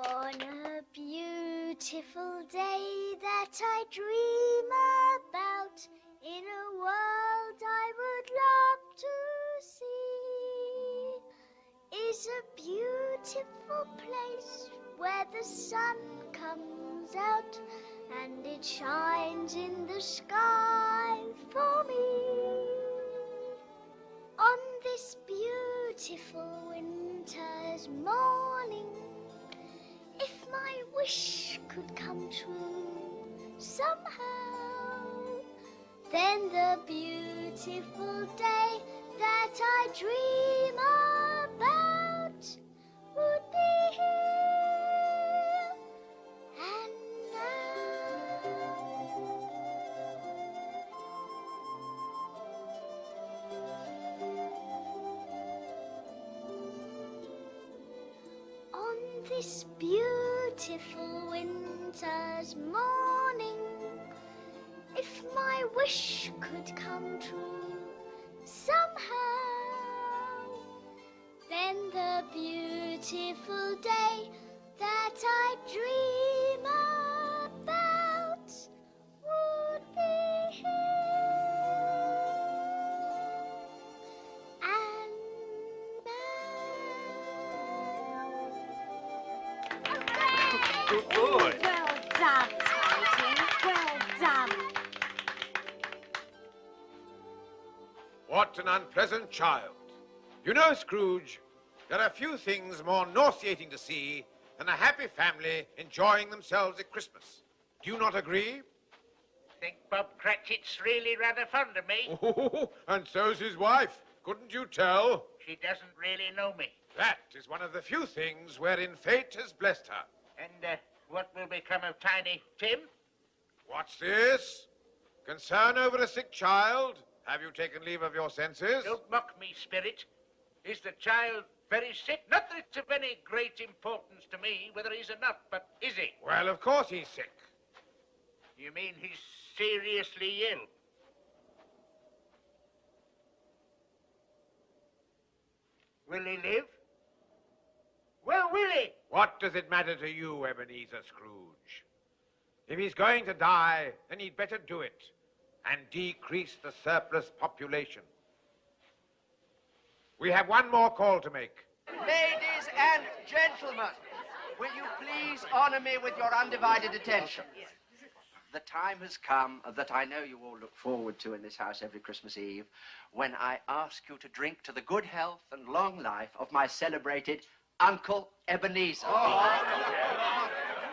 On a beautiful day that I dream about, in a world I would love to see, is a beautiful place where the sun comes out and it shines in the sky for me. On this beautiful winter's morning, if my wish could come true somehow, then the beautiful day that I dream about would be here and now. On this beautiful winter's morning, if my wish could come true somehow, then the beautiful day that I dream about would be here and Good boy. Well done, Tiny Tim. Well done. What an unpleasant child. You know, Scrooge, there are few things more nauseating to see than a happy family enjoying themselves at Christmas. Do you not agree? Think Bob Cratchit's really rather fond of me. Oh, and so's his wife. Couldn't you tell? She doesn't really know me. That is one of the few things wherein fate has blessed her. And what will become of Tiny Tim? What's this? Concern over a sick child? Have you taken leave of your senses? Don't mock me, Spirit. Is the child very sick? Not that it's of any great importance to me whether he's or not, but is he? Well, of course he's sick. You mean he's seriously ill? Will he live? Well, will he? What does it matter to you, Ebenezer Scrooge? If he's going to die, then he'd better do it and decrease the surplus population. We have one more call to make. Ladies and gentlemen, will you please honor me with your undivided attention? The time has come that I know you all look forward to in this house every Christmas Eve, when I ask you to drink to the good health and long life of my celebrated Uncle Ebenezer.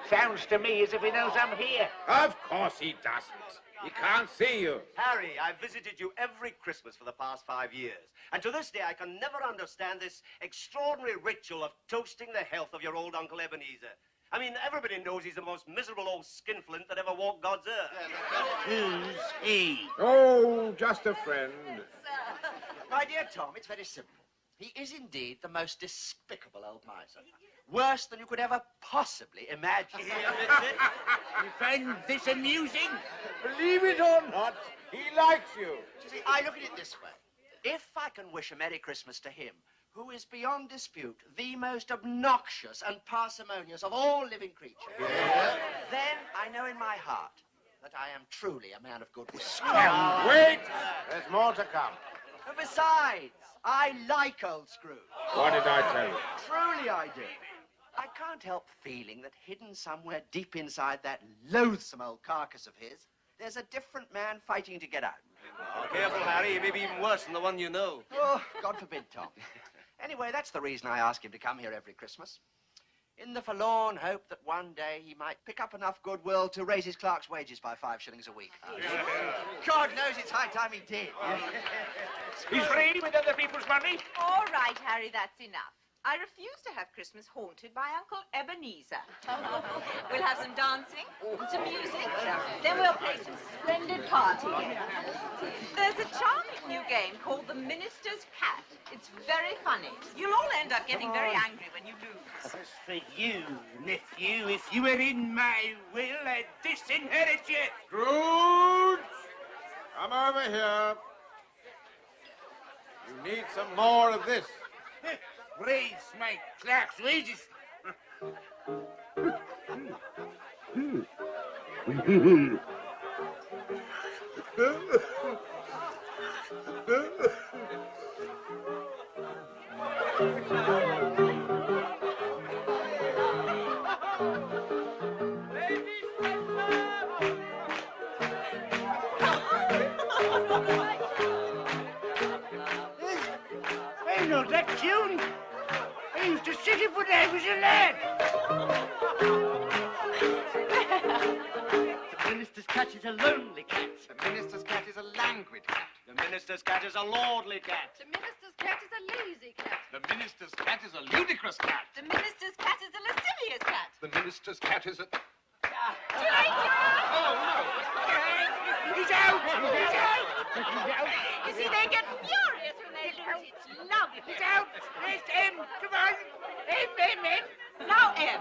Sounds to me as if he knows I'm here. Of course he doesn't. He can't see you. Harry, I've visited you every Christmas for the past 5 years. And to this day, I can never understand this extraordinary ritual of toasting the health of your old Uncle Ebenezer. I mean, everybody knows he's the most miserable old skinflint that ever walked God's earth. Who's he? Oh, just a friend. My dear Tom, it's very simple. He is indeed the most despicable old miser. Worse than you could ever possibly imagine. You find this amusing? Believe it or not, he likes you. You see, I look at it this way. If I can wish a Merry Christmas to him, who is beyond dispute the most obnoxious and parsimonious of all living creatures, then I know in my heart that I am truly a man of goodwill. Wait! There's more to come. And besides, I like old Scrooge. What did I tell you? Truly I do. I can't help feeling that hidden somewhere deep inside that loathsome old carcass of his, there's a different man fighting to get out. Oh, careful, Harry. He may be even worse than the one you know. Oh, God forbid, Tom. Anyway, that's the reason I ask him to come here every Christmas. In the forlorn hope that one day he might pick up enough goodwill to raise his clerk's wages by 5 shillings a week. God knows it's high time he did. He's free with other people's money. All right, Harry, that's enough. I refuse to have Christmas haunted by Uncle Ebenezer. We'll have some dancing, some music, then we'll play some splendid party games. There's a charming new game called the Minister's Cat. It's very funny. You'll all end up getting very angry when you lose. As for you, nephew, if you were in my will, I'd disinherit you. Scrooge! Come over here. You need some more of this. Raise my clerk's wages. I know that tune. I used to sing it when I was a lad. The minister's cat is a lonely cat. The minister's cat is a languid cat. The minister's cat is a lordly cat. The minister's cat is a lazy cat. The minister's cat is a ludicrous cat. The minister's cat is a lascivious cat. The minister's cat is a... Too late, Oh, no. He's out! He's out! You see, they get furious when they lose. It's lovely. He's out! Where's M? Come on! M. Now, Em,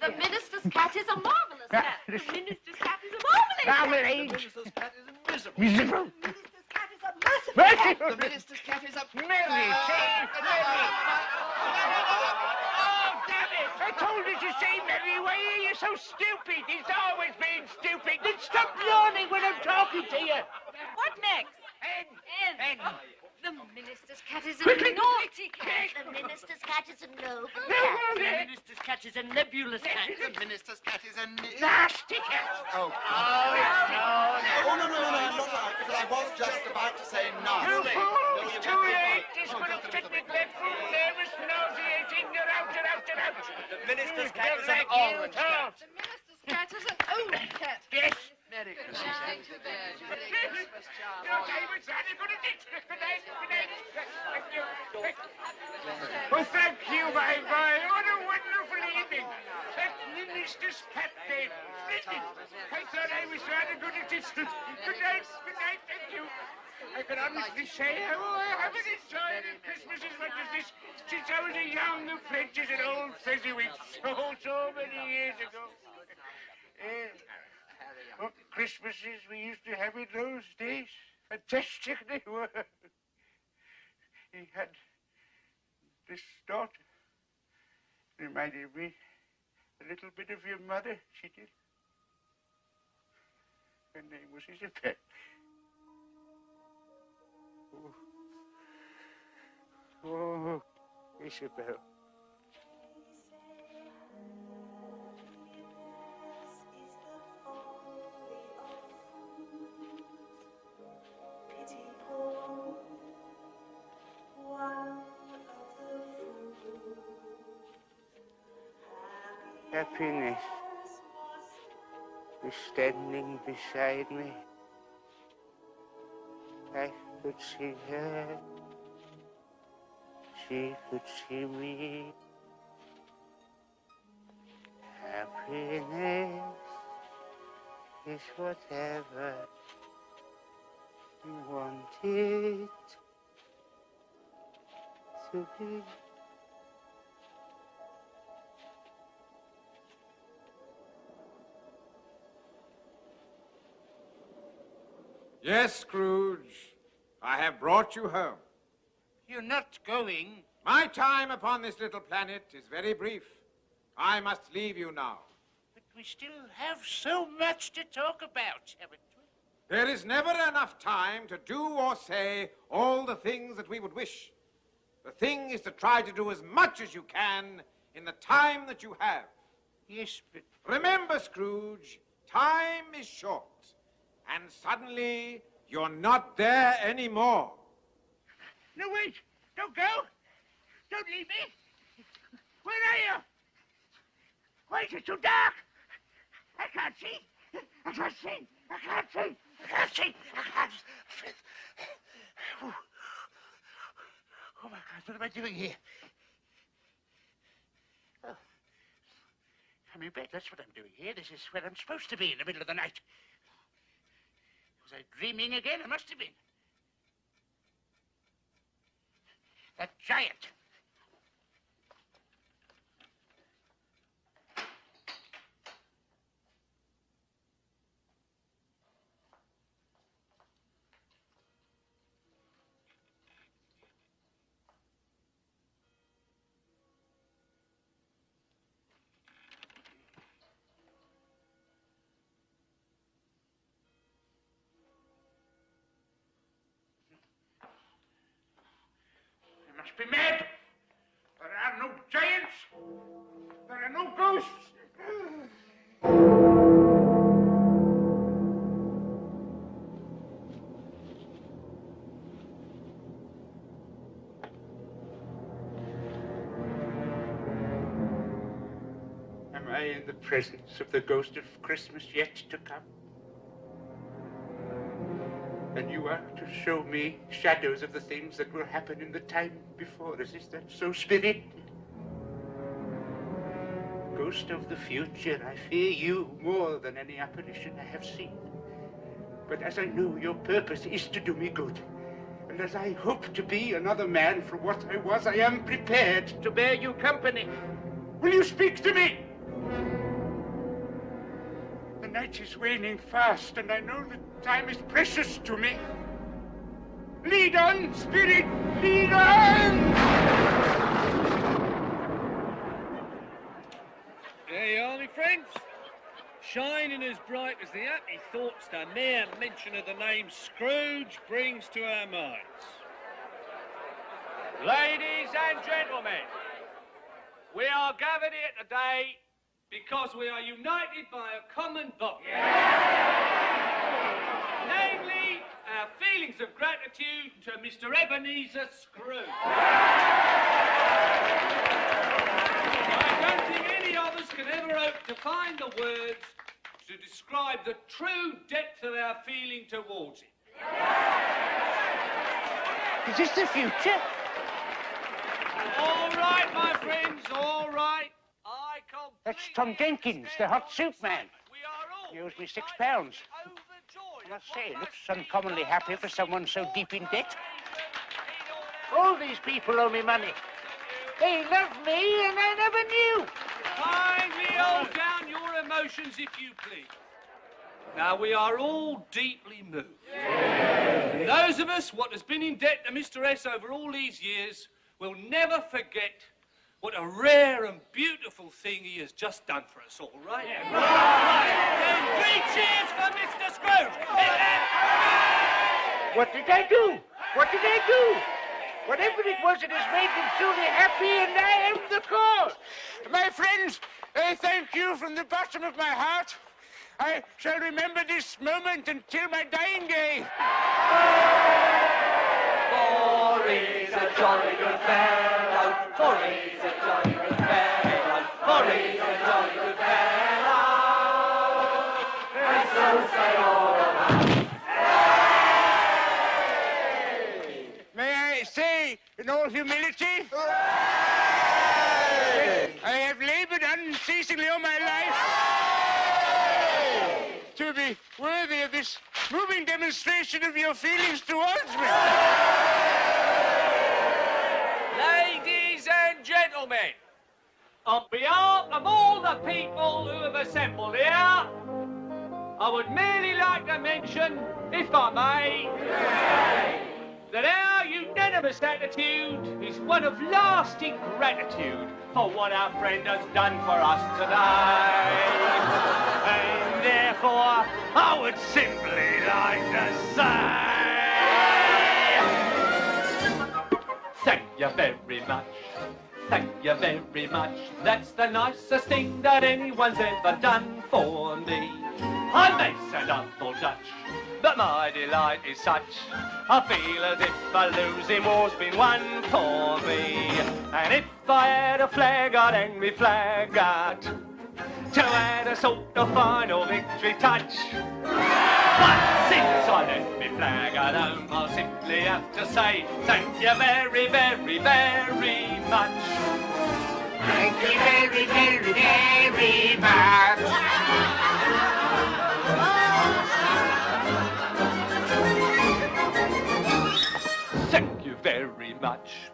the minister's cat is a marvelous cat. The minister's cat is a marvelous cat. Marmalade. The minister's cat is a miserable. Miserable. The minister's cat is a merciful cat. The minister's cat is a... Mary, Mary. Oh, damn it! I told you to say Mary. Why are you so stupid? He's always been stupid. Then stop yawning when I'm talking to you. What next? N. The minister's cat is a naughty cat. The minister's cat is a noble cat. The minister's cat cat is a nebulous cat. The minister's cat is a nasty cat. Oh, no, not that, because I was just about to say nasty. It's too late. It's full of neglectful, nervous, nauseating. You're out, you're out, you're out. The minister's cat is an orange cat. The minister's cat is an orange cat. Yes. Merry Christmas. I was very good at it. Good night, good night. Thank you. Well, thank you, my boy. What a wonderful evening. That minister's cat game. Splendid. I thought I was rather good at it. Good night, thank you. I can honestly say how I haven't enjoyed a Christmas as much as this since I was a young apprentice at Old Fezziwig so many years ago. What Christmases we used to have in those days. Fantastic they were. He had this daughter. Reminded me a little bit of your mother, she did. Her name was Isabel. Oh, Isabel. Happiness is standing beside me. I could see her. She could see me. Happiness is whatever you want it to be. Yes, Scrooge, I have brought you home. You're not going. My time upon this little planet is very brief. I must leave you now. But we still have so much to talk about, haven't we? There is never enough time to do or say all the things that we would wish. The thing is to try to do as much as you can in the time that you have. Yes, but... Remember, Scrooge, time is short. And suddenly, you're not there anymore. No, wait! Don't go! Don't leave me! Where are you? Wait, it's too dark! I can't see! I can't see! I can't see! I can't see! I can't see! Oh, my God, what am I doing here? Oh. I'm in bed, that's what I'm doing here. This is where I'm supposed to be in the middle of the night. Was I dreaming again? I must have been. That giant. Must be mad. There are no giants. There are no ghosts. Am I in the presence of the ghost of Christmas yet to come? And you are to show me shadows of the things that will happen in the time before us. Is that so, Spirit? Ghost of the future, I fear you more than any apparition I have seen. But as I know your purpose is to do me good, and as I hope to be another man from what I was, I am prepared to bear you company. Will you speak to me? The night is waning fast, and I know that time is precious to me. Lead on, Spirit, lead on! There you are, my friends. Shining as bright as the happy thoughts the mere mention of the name Scrooge brings to our minds. Ladies and gentlemen, We are gathered here today because we are united by a common bond. Namely, our feelings of gratitude to Mr. Ebenezer Scrooge. I don't think any of us can ever hope to find the words to describe the true depth of our feeling towards him. Is this the future? All right, my friends, all right. That's Tom Jenkins, the hot soup man. He owes me £6. I must say, he looks uncommonly happy for someone so deep in debt. All these people owe me money. They love me and I never knew. Kindly hold down your emotions, if you please. Now, we are all deeply moved. And those of us what has been in debt to Mr. S over all these years will never forget what a rare and beautiful thing he has just done for us all, right? Yeah. Right. Then 3 cheers for Mr. Scrooge. What did I do? What did I do? Whatever it was, it has made them truly happy, and I am the cause. My friends, I thank you from the bottom of my heart. I shall remember this moment until my dying day. For he's a jolly good fellow, for he's a jolly good fellow, for he's a jolly good fellow, and so say all of us. May I say, in all humility, I have labored unceasingly all my life to be worthy of this moving demonstration of your feelings towards me. Ladies and gentlemen, on behalf of all the people who have assembled here, I would merely like to mention, if I may, that our unanimous attitude is one of lasting gratitude for what our friend has done for us today. And therefore, I would simply like to say, thank you very much. Thank you very much. That's the nicest thing that anyone's ever done for me. I may sound awful Dutch, but my delight is such. I feel as if a losing war's been won for me. And if I had a flag, I'd hang me flag out to add a sort of final victory touch. But since I left me flag at home, I'll simply have to say thank you very, very, very much. Thank you very, very, very much. Thank you very much.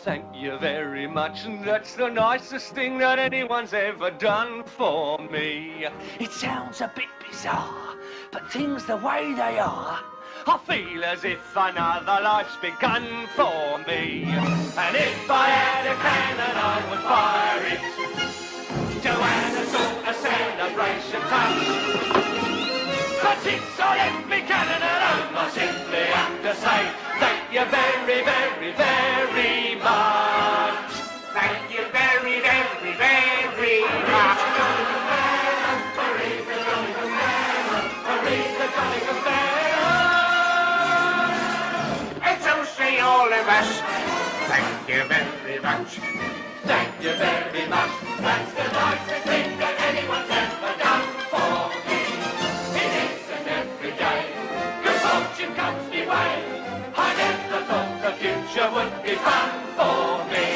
Thank you very much. And that's the nicest thing that anyone's ever done for me. It sounds a bit bizarre, but things the way they are, I feel as if another life's begun for me. And if I had a cannon, I would fire it to add a sort of celebration touch. But since I left me cannon at home, I simply have to say thank you very, very, very much. Thank you very, very, very much. And so say all of us, thank you very much. Thank you very much. That's the nicest thing that anyone's ever done for me. It isn't every day good fortune comes me way. I never thought the future would be fun for me.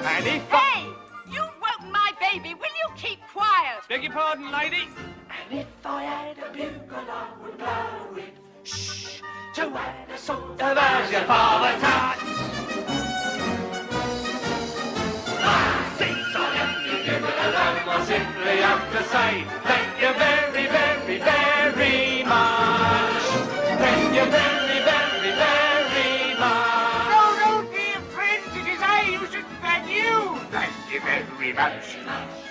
And if Hey! You've woken my baby. Will you keep quiet? Beg your pardon, lady. And if I had a bugle, I would blow it. Shh, to add a sort of There's your father touch. Since I left you given alone, I simply have to say thank you very, very, very much. Thank you very, very, very much. No, dear friends, it is I who should thank you. Thank you very much.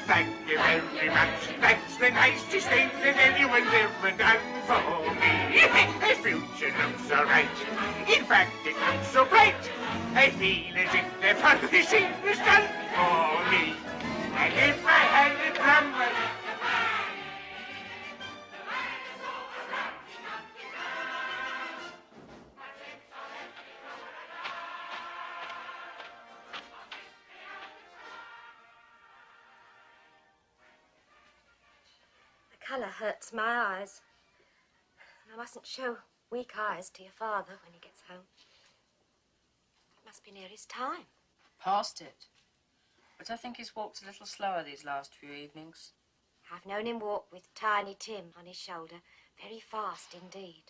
Thank you very much. That's the nicest thing that anyone's ever done for me. The future looks all right. In fact, it looks so bright. I feel as if the funny thing was done for me. I leave my hand in tremble. The colour hurts my eyes. And I mustn't show weak eyes to your father when he gets home. It must be near his time. Past it. But I think he's walked a little slower these last few evenings. I've known him walk with Tiny Tim on his shoulder, very fast indeed.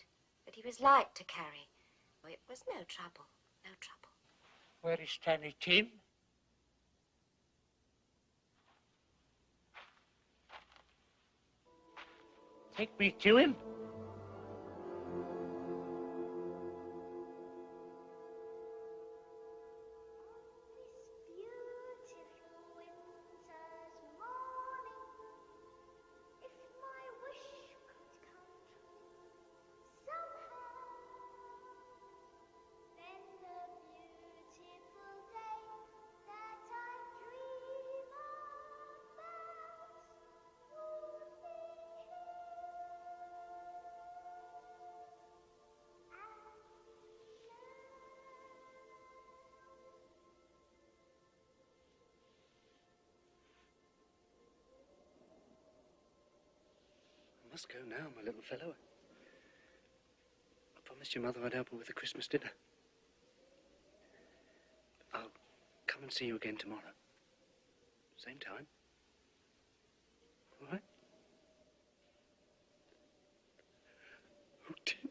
But he was light to carry. Oh, it was no trouble, no trouble. Where is Tiny Tim? Take me to him. I must go now, my little fellow. I promised your mother I'd help her with the Christmas dinner. I'll come and see you again tomorrow. Same time. All right? Oh, Tim.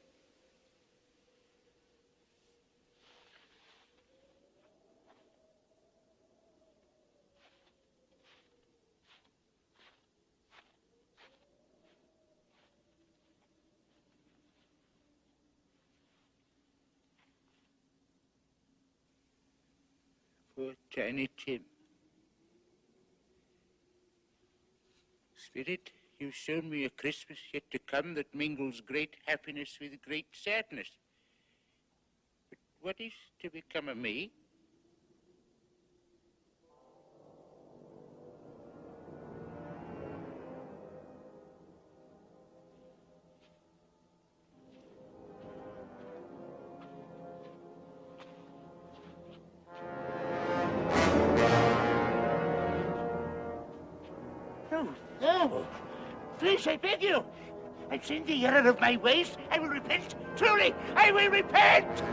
Poor Tiny Tim. Spirit, you've shown me a Christmas yet to come that mingles great happiness with great sadness. But what is to become of me? No, please, I beg you. I've sinned the error of my ways. I will repent. Truly, I will repent.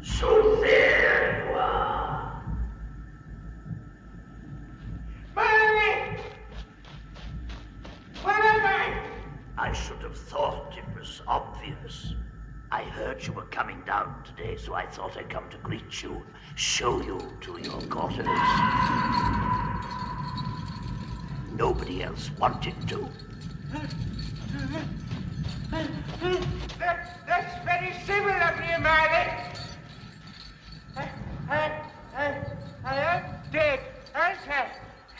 So there you are. Mommy! Where am I? I should have thought it was obvious. I heard you were coming down today, so I thought I'd come to greet you, show you to your quarters. Nobody else wanted to. That's very civil of you, Marley. I am dead, aren't I?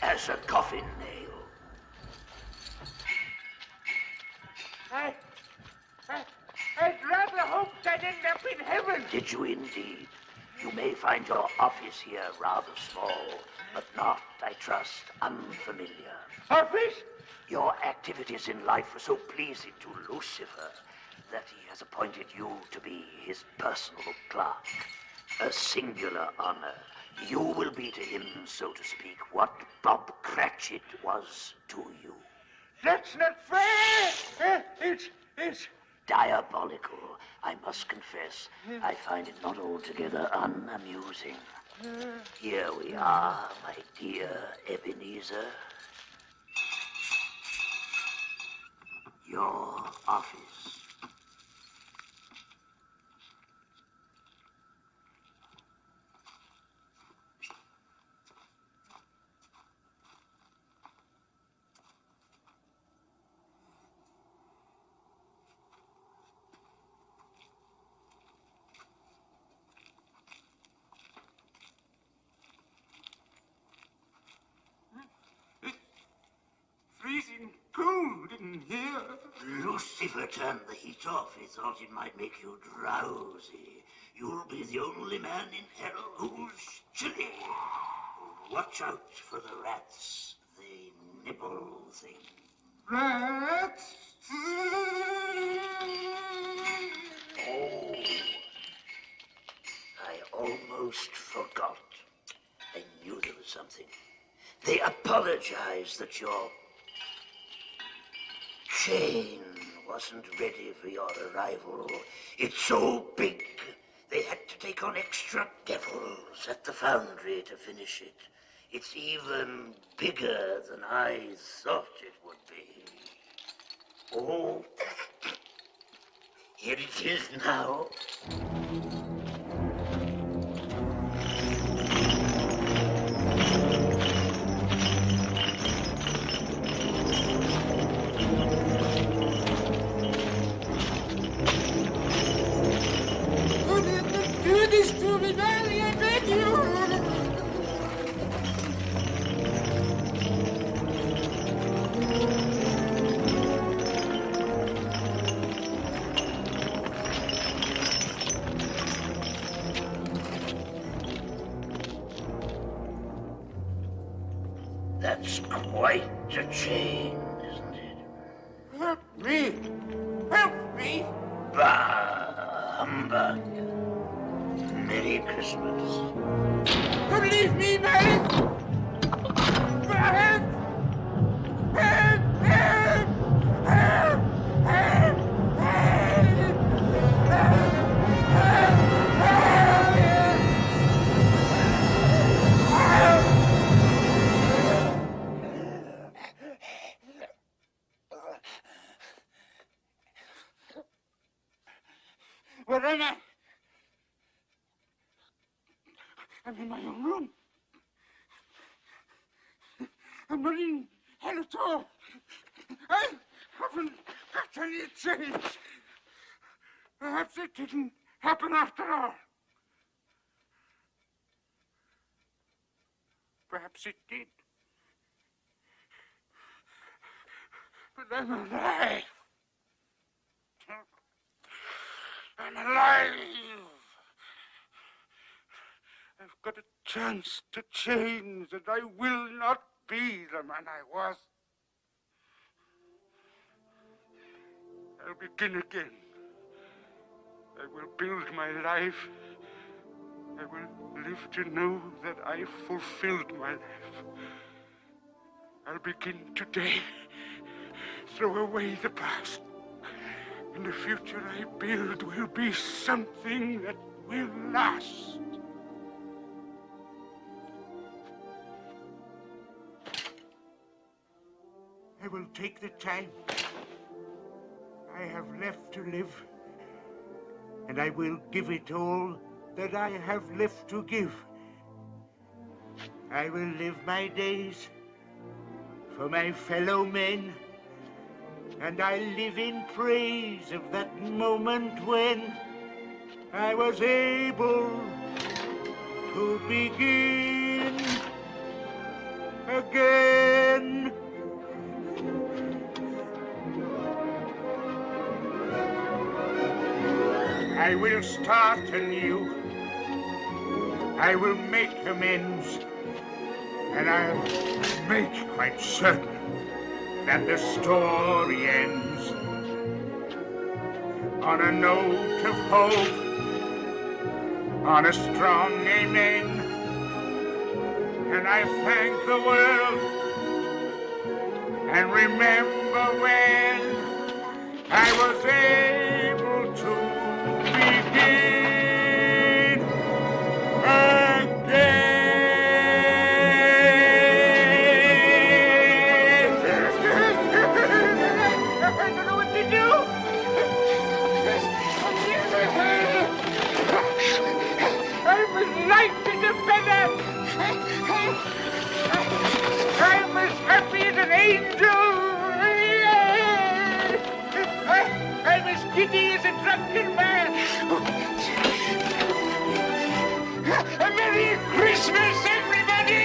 As a coffin nail. I'd rather hope I'd end up in heaven. Did you indeed? You may find your office here rather small, but not, I trust, unfamiliar. Office? Your activities in life were so pleasing to Lucifer that he has appointed you to be his personal clerk. A singular honor. You will be to him, so to speak, what Bob Cratchit was to you. That's not fair. It's diabolical, I must confess. I find it not altogether unamusing. Here we are, my dear Ebenezer. Your office. freezing cold in here. Lucifer turned the heat off. He thought it might make you drowsy. You'll be the only man in hell who's chilly. Watch out for the rats. They nibble things. Rats? Oh, I almost forgot. I knew there was something. They apologize that your chain wasn't ready for your arrival. It's so big, they had to take on extra devils at the foundry to finish it. It's even bigger than I thought it would be. Oh, here it is now. Do this to me, darling, I beg you. That's quite a chain, isn't it? Help me! Help me! Bah, humbug. Merry Christmas. Don't leave me, Mary! Help! Help! Help! Help! Help! Where am I? I'm in my own room. I'm not in hell at all. I haven't got any change. Perhaps it didn't happen after all. Perhaps it did. But I'm alive. I'm alive. I've got a chance to change, and I will not be the man I was. I'll begin again. I will build my life. I will live to know that I fulfilled my life. I'll begin today. Throw away the past. And the future I build will be something that will last. I will take the time I have left to live and I will give it all that I have left to give. I will live my days for my fellow men, and I live in praise of that moment when I was able to begin again. I will start anew. I will make amends. And I'll make quite certain that the story ends on a note of hope, on a strong amen. And I thank the world and remember when I was able to begin again. I don't know what to do. I'm as light as a feather. I'm as happy as an angel. I'm as giddy as a drunken man. A Merry Christmas, everybody!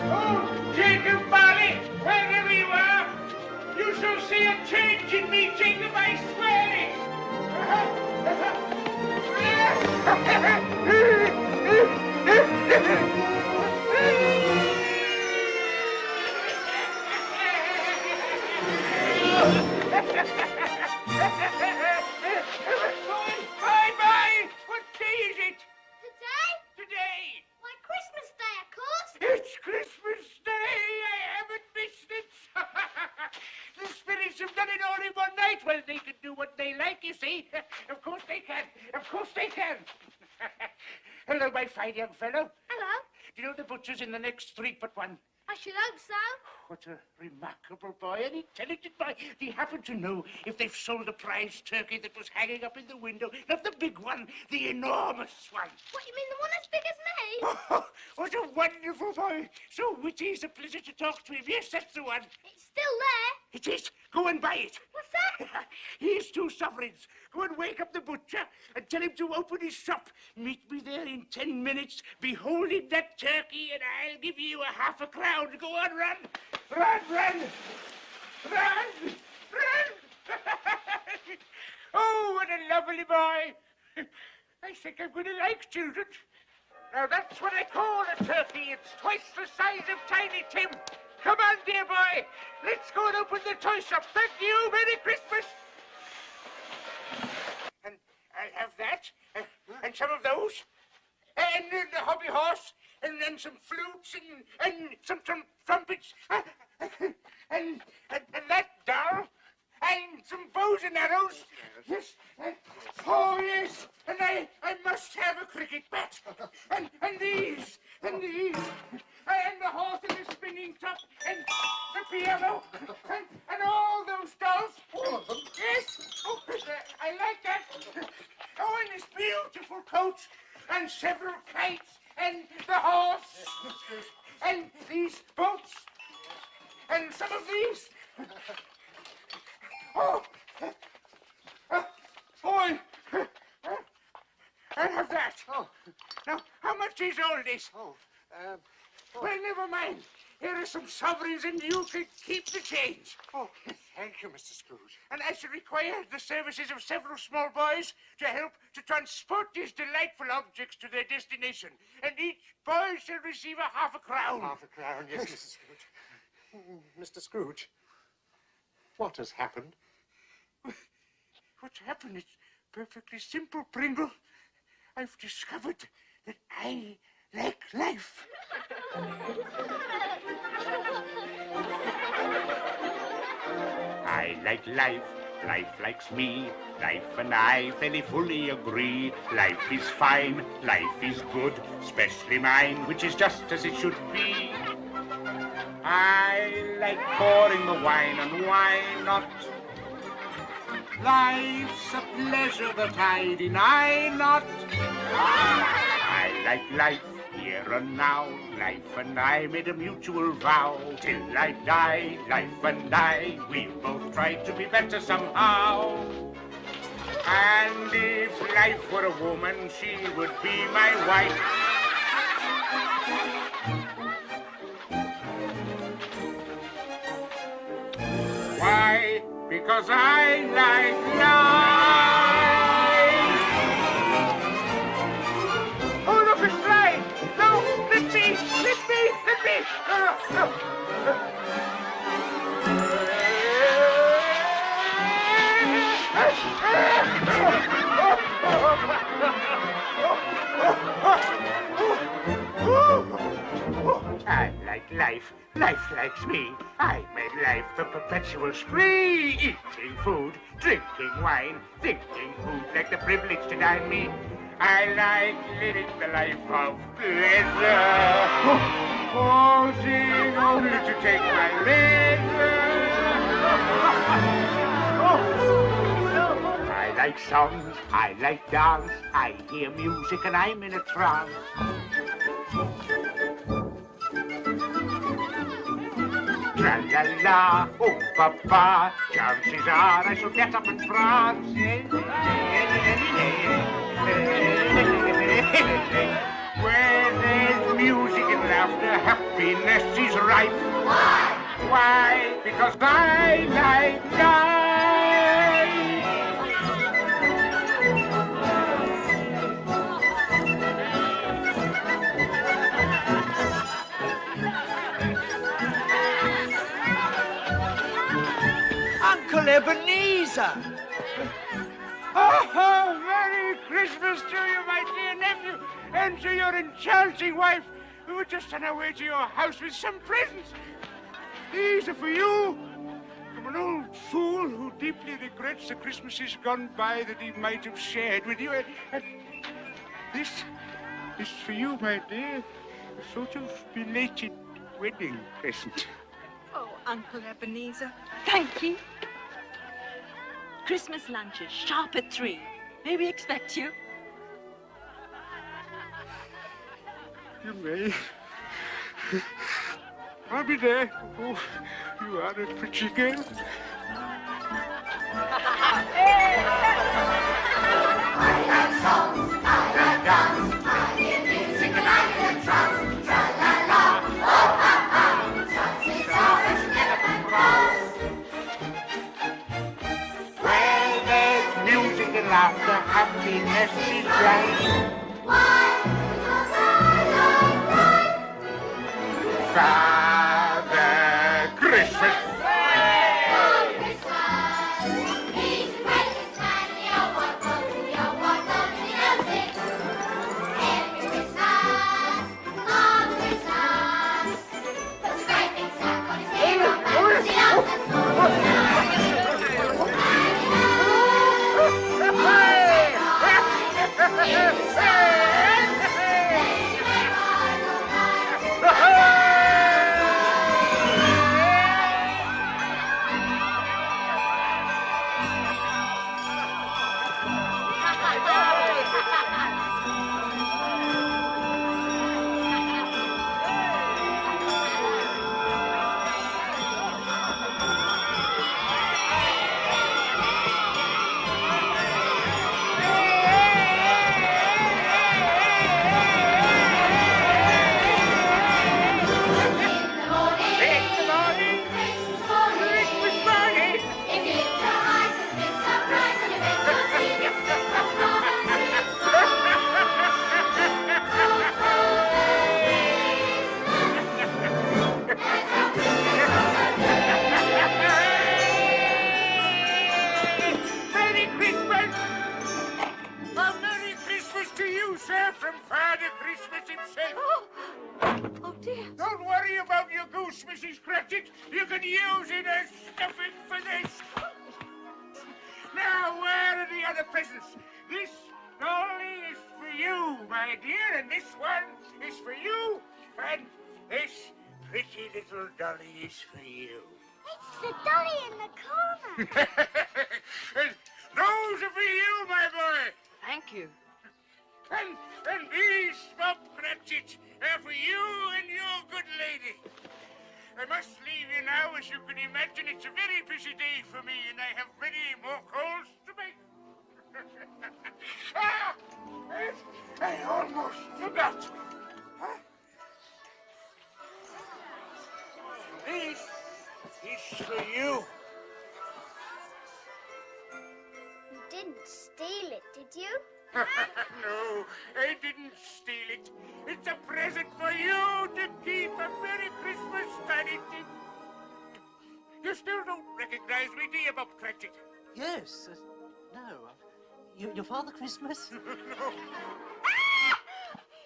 Oh, Jacob Barley, wherever you are, you shall see a change in me, Jacob, I swear it! Bye-bye! What day is it? Today? Today! Why, Christmas Day, of course. It's Christmas Day! I haven't missed it! The spirits have done it all in one night. Well, they can do what they like, you see. Of course they can. Of course they can. Hello, my fine young fellow. Hello. Do you know the butcher's in the next street but one? I should hope so. What a remarkable boy, an intelligent boy. Do you happen to know if they've sold the prize turkey that was hanging up in the window? Not the big one, the enormous one. What, you mean the one as big as me? Oh, what a wonderful boy. So witty, it's a pleasure to talk to him. Yes, that's the one. It's still there. It is. Go and buy it. What's that? Here's 2 sovereigns. Go and wake up the butcher and tell him to open his shop. Meet me there in 10 minutes, beholding that turkey, and I'll give you a half a crown. Go on, run. Run, run. Run, run. Oh, what a lovely boy. I think I'm going to like children. Now, that's what I call a turkey. It's twice the size of Tiny Tim. Come on, dear boy. Let's go and open the toy shop. Thank you. Merry Christmas. And I'll have that, and some of those, and the hobby horse, and then some flutes, and some trumpets, and that doll, and some bows and arrows. Yes. Oh, yes. And I must have a cricket bat. And these, and the horse and the spinning top, and the piano, and all those dolls. All of them? Yes. Oh, I like that. Oh, and this beautiful coach, and several kites, and the horse, and these boats, and some of these. Oh, I'll have that. Oh. Now, how much is all this? Well, never mind. Here are some sovereigns, and you can keep the change. Oh, thank you, Mr. Scrooge. And I shall require the services of several small boys to help to transport these delightful objects to their destination. And each boy shall receive a half a crown. Half a crown, yes, Mr. Scrooge. Mr. Scrooge, what has happened? What's happened? It's perfectly simple, Pringle. I've discovered that I like life. I like life, life likes me. Life and I fairly fully agree. Life is fine, life is good, especially mine, which is just as it should be. I like pouring the wine, and why not? Life's a pleasure that I deny not. I like life here and now. Life and I made a mutual vow. Till I die, life and I, we'll both try to be better somehow. And if life were a woman, she would be my wife. Why? Because I like life. Oh, look, it's flying. No, let me. No. I like life. Life likes me. I made life a perpetual spree. Eating food, drinking wine, thinking who'd like the privilege to dine me. I like living the life of pleasure. Pausing only to take my leisure. I like songs, I like dance, I hear music and I'm in a trance. Tra-la-la, oh papa, chances are I shall get up and prance. Where there's music and laughter, happiness is rife. Why? Why? Because I like life. Uncle Ebenezer! Oh, Merry Christmas to you, my dear nephew, and to your enchanting wife, who were just on our way to your house with some presents. These are for you, from an old fool who deeply regrets the Christmases gone by that he might have shared with you. And this is for you, my dear, a sort of belated wedding present. Oh, Uncle Ebenezer, thank you. Christmas lunches, sharp at 3. May we expect you? You may. I'll be there. Oh, you are a pretty girl. I like songs, I like dance, I hear music and I'm in a trance. Tra-la-la, oh ha-ha, chances are I should get up and cross. Where there's music and laughter, happiness is right. Why? Because I like life. Father Christmas. Don't worry about your goose, Mrs. Cratchit. You can use it as stuffing for this. Now, where are the other presents? This dolly is for you, my dear, and this one is for you, and this pretty little dolly is for you. It's the dolly in the corner. those are for you, my boy. Thank you. And these, Bob Cratchit, are for you and your good lady. I must leave you now. As you can imagine, it's a very busy day for me, and I have many more calls to make. I almost forgot. This is for you. You didn't steal it, did you? No, I didn't steal it. It's a present for you to keep. A Merry Christmas, Daddy. You still don't recognize me, do you, Bob Cratchit? Yes. No. Your Father Christmas? No.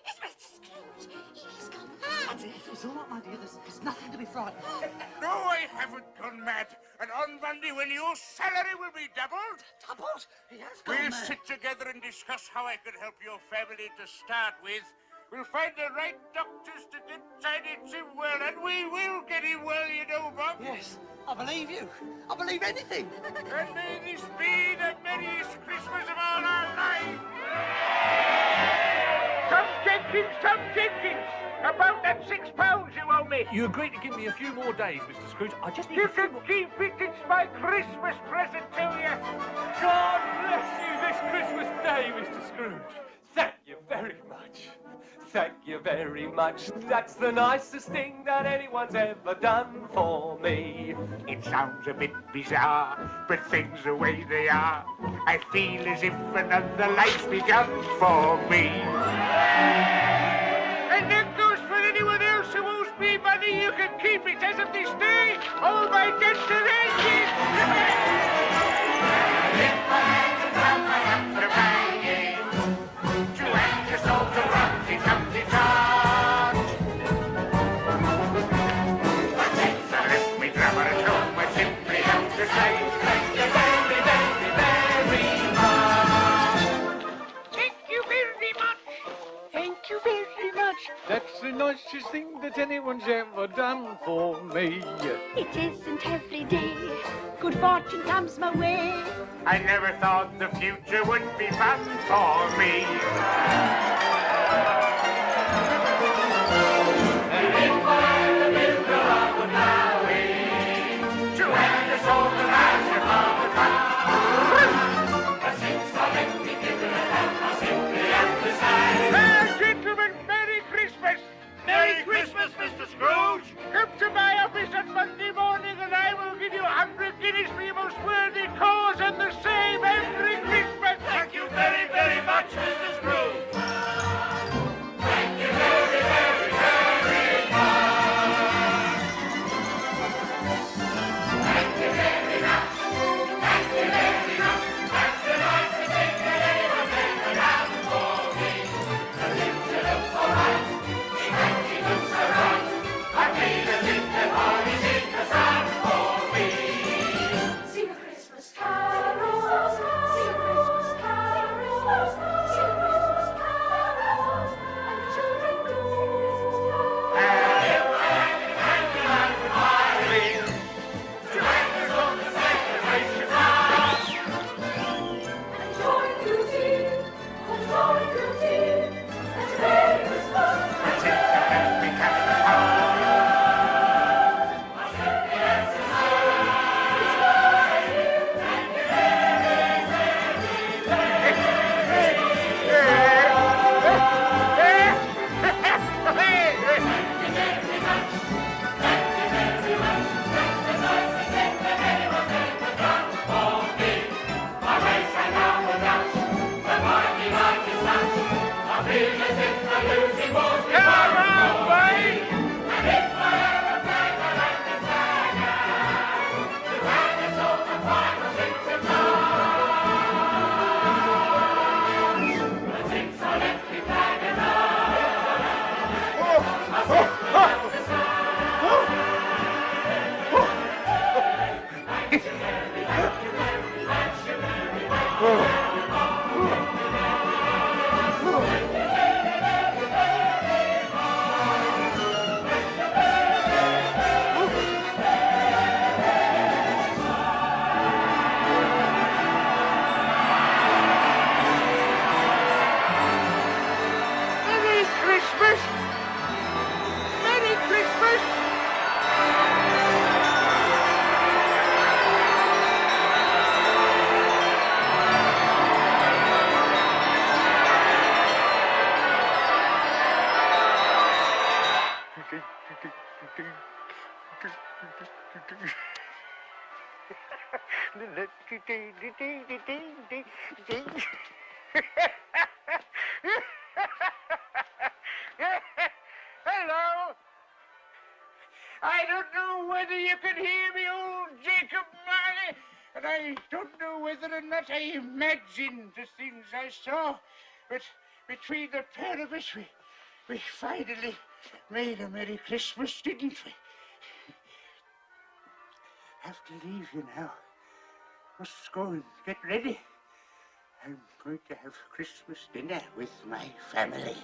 It's Mr. Scrooge. He's gone mad. It's all right, my dear. There's nothing to be frightened of. No, I haven't gone mad. And on Monday, when your salary will be doubled... Doubled? He has gone We'll mad. sit together and discuss how I can help your family to start with. We'll find the right doctors to get Tiny Tim well, and we will get him well, you know, Bob. Yes, I believe you. I believe anything. And may this be the merriest Christmas of all our lives. Some Jenkins, about that £6 you owe me. You agreed to give me a few more days, Mr. Scrooge. I just need You a few can more... keep it. It's my Christmas present to you. God bless you this Christmas Day, Mr. Scrooge. Thank you very much. Thank you very much. That's the nicest thing that anyone's ever done for me. It sounds a bit bizarre, but things the way they are, I feel as if another life's begun for me. And that goes for anyone else who owes me money. You can keep it as of this day. All my debts are ended. If I had to count, I have to bang it. To end your soul to Rumsy Tumsy Tart. But since I left me grammar at home, I simply have to say thank you very, very, very much. Thank you very much. Thank you very much. That's the nicest thing that anyone's ever done for me. It isn't every day good fortune comes my way. I never thought the future would be fun for me. And if I were the builder, I would now wait to end your soul to rise your father comes. But since I let me give it a hand, I simply have to say. Gentlemen, Merry Christmas. Merry Christmas, Mr. Scrooge. Come to my office on Monday morning and I will give you 100 guineas for your most worthy cause and the same every Christmas. Thank you very, very much, Mr. Scrooge. whether you can hear me, old Jacob Marley, and I don't know whether or not I imagined the things I saw, but between the pair of us, we finally made a Merry Christmas, didn't we? Have to leave you now. Must go and get ready. I'm going to have Christmas dinner with my family.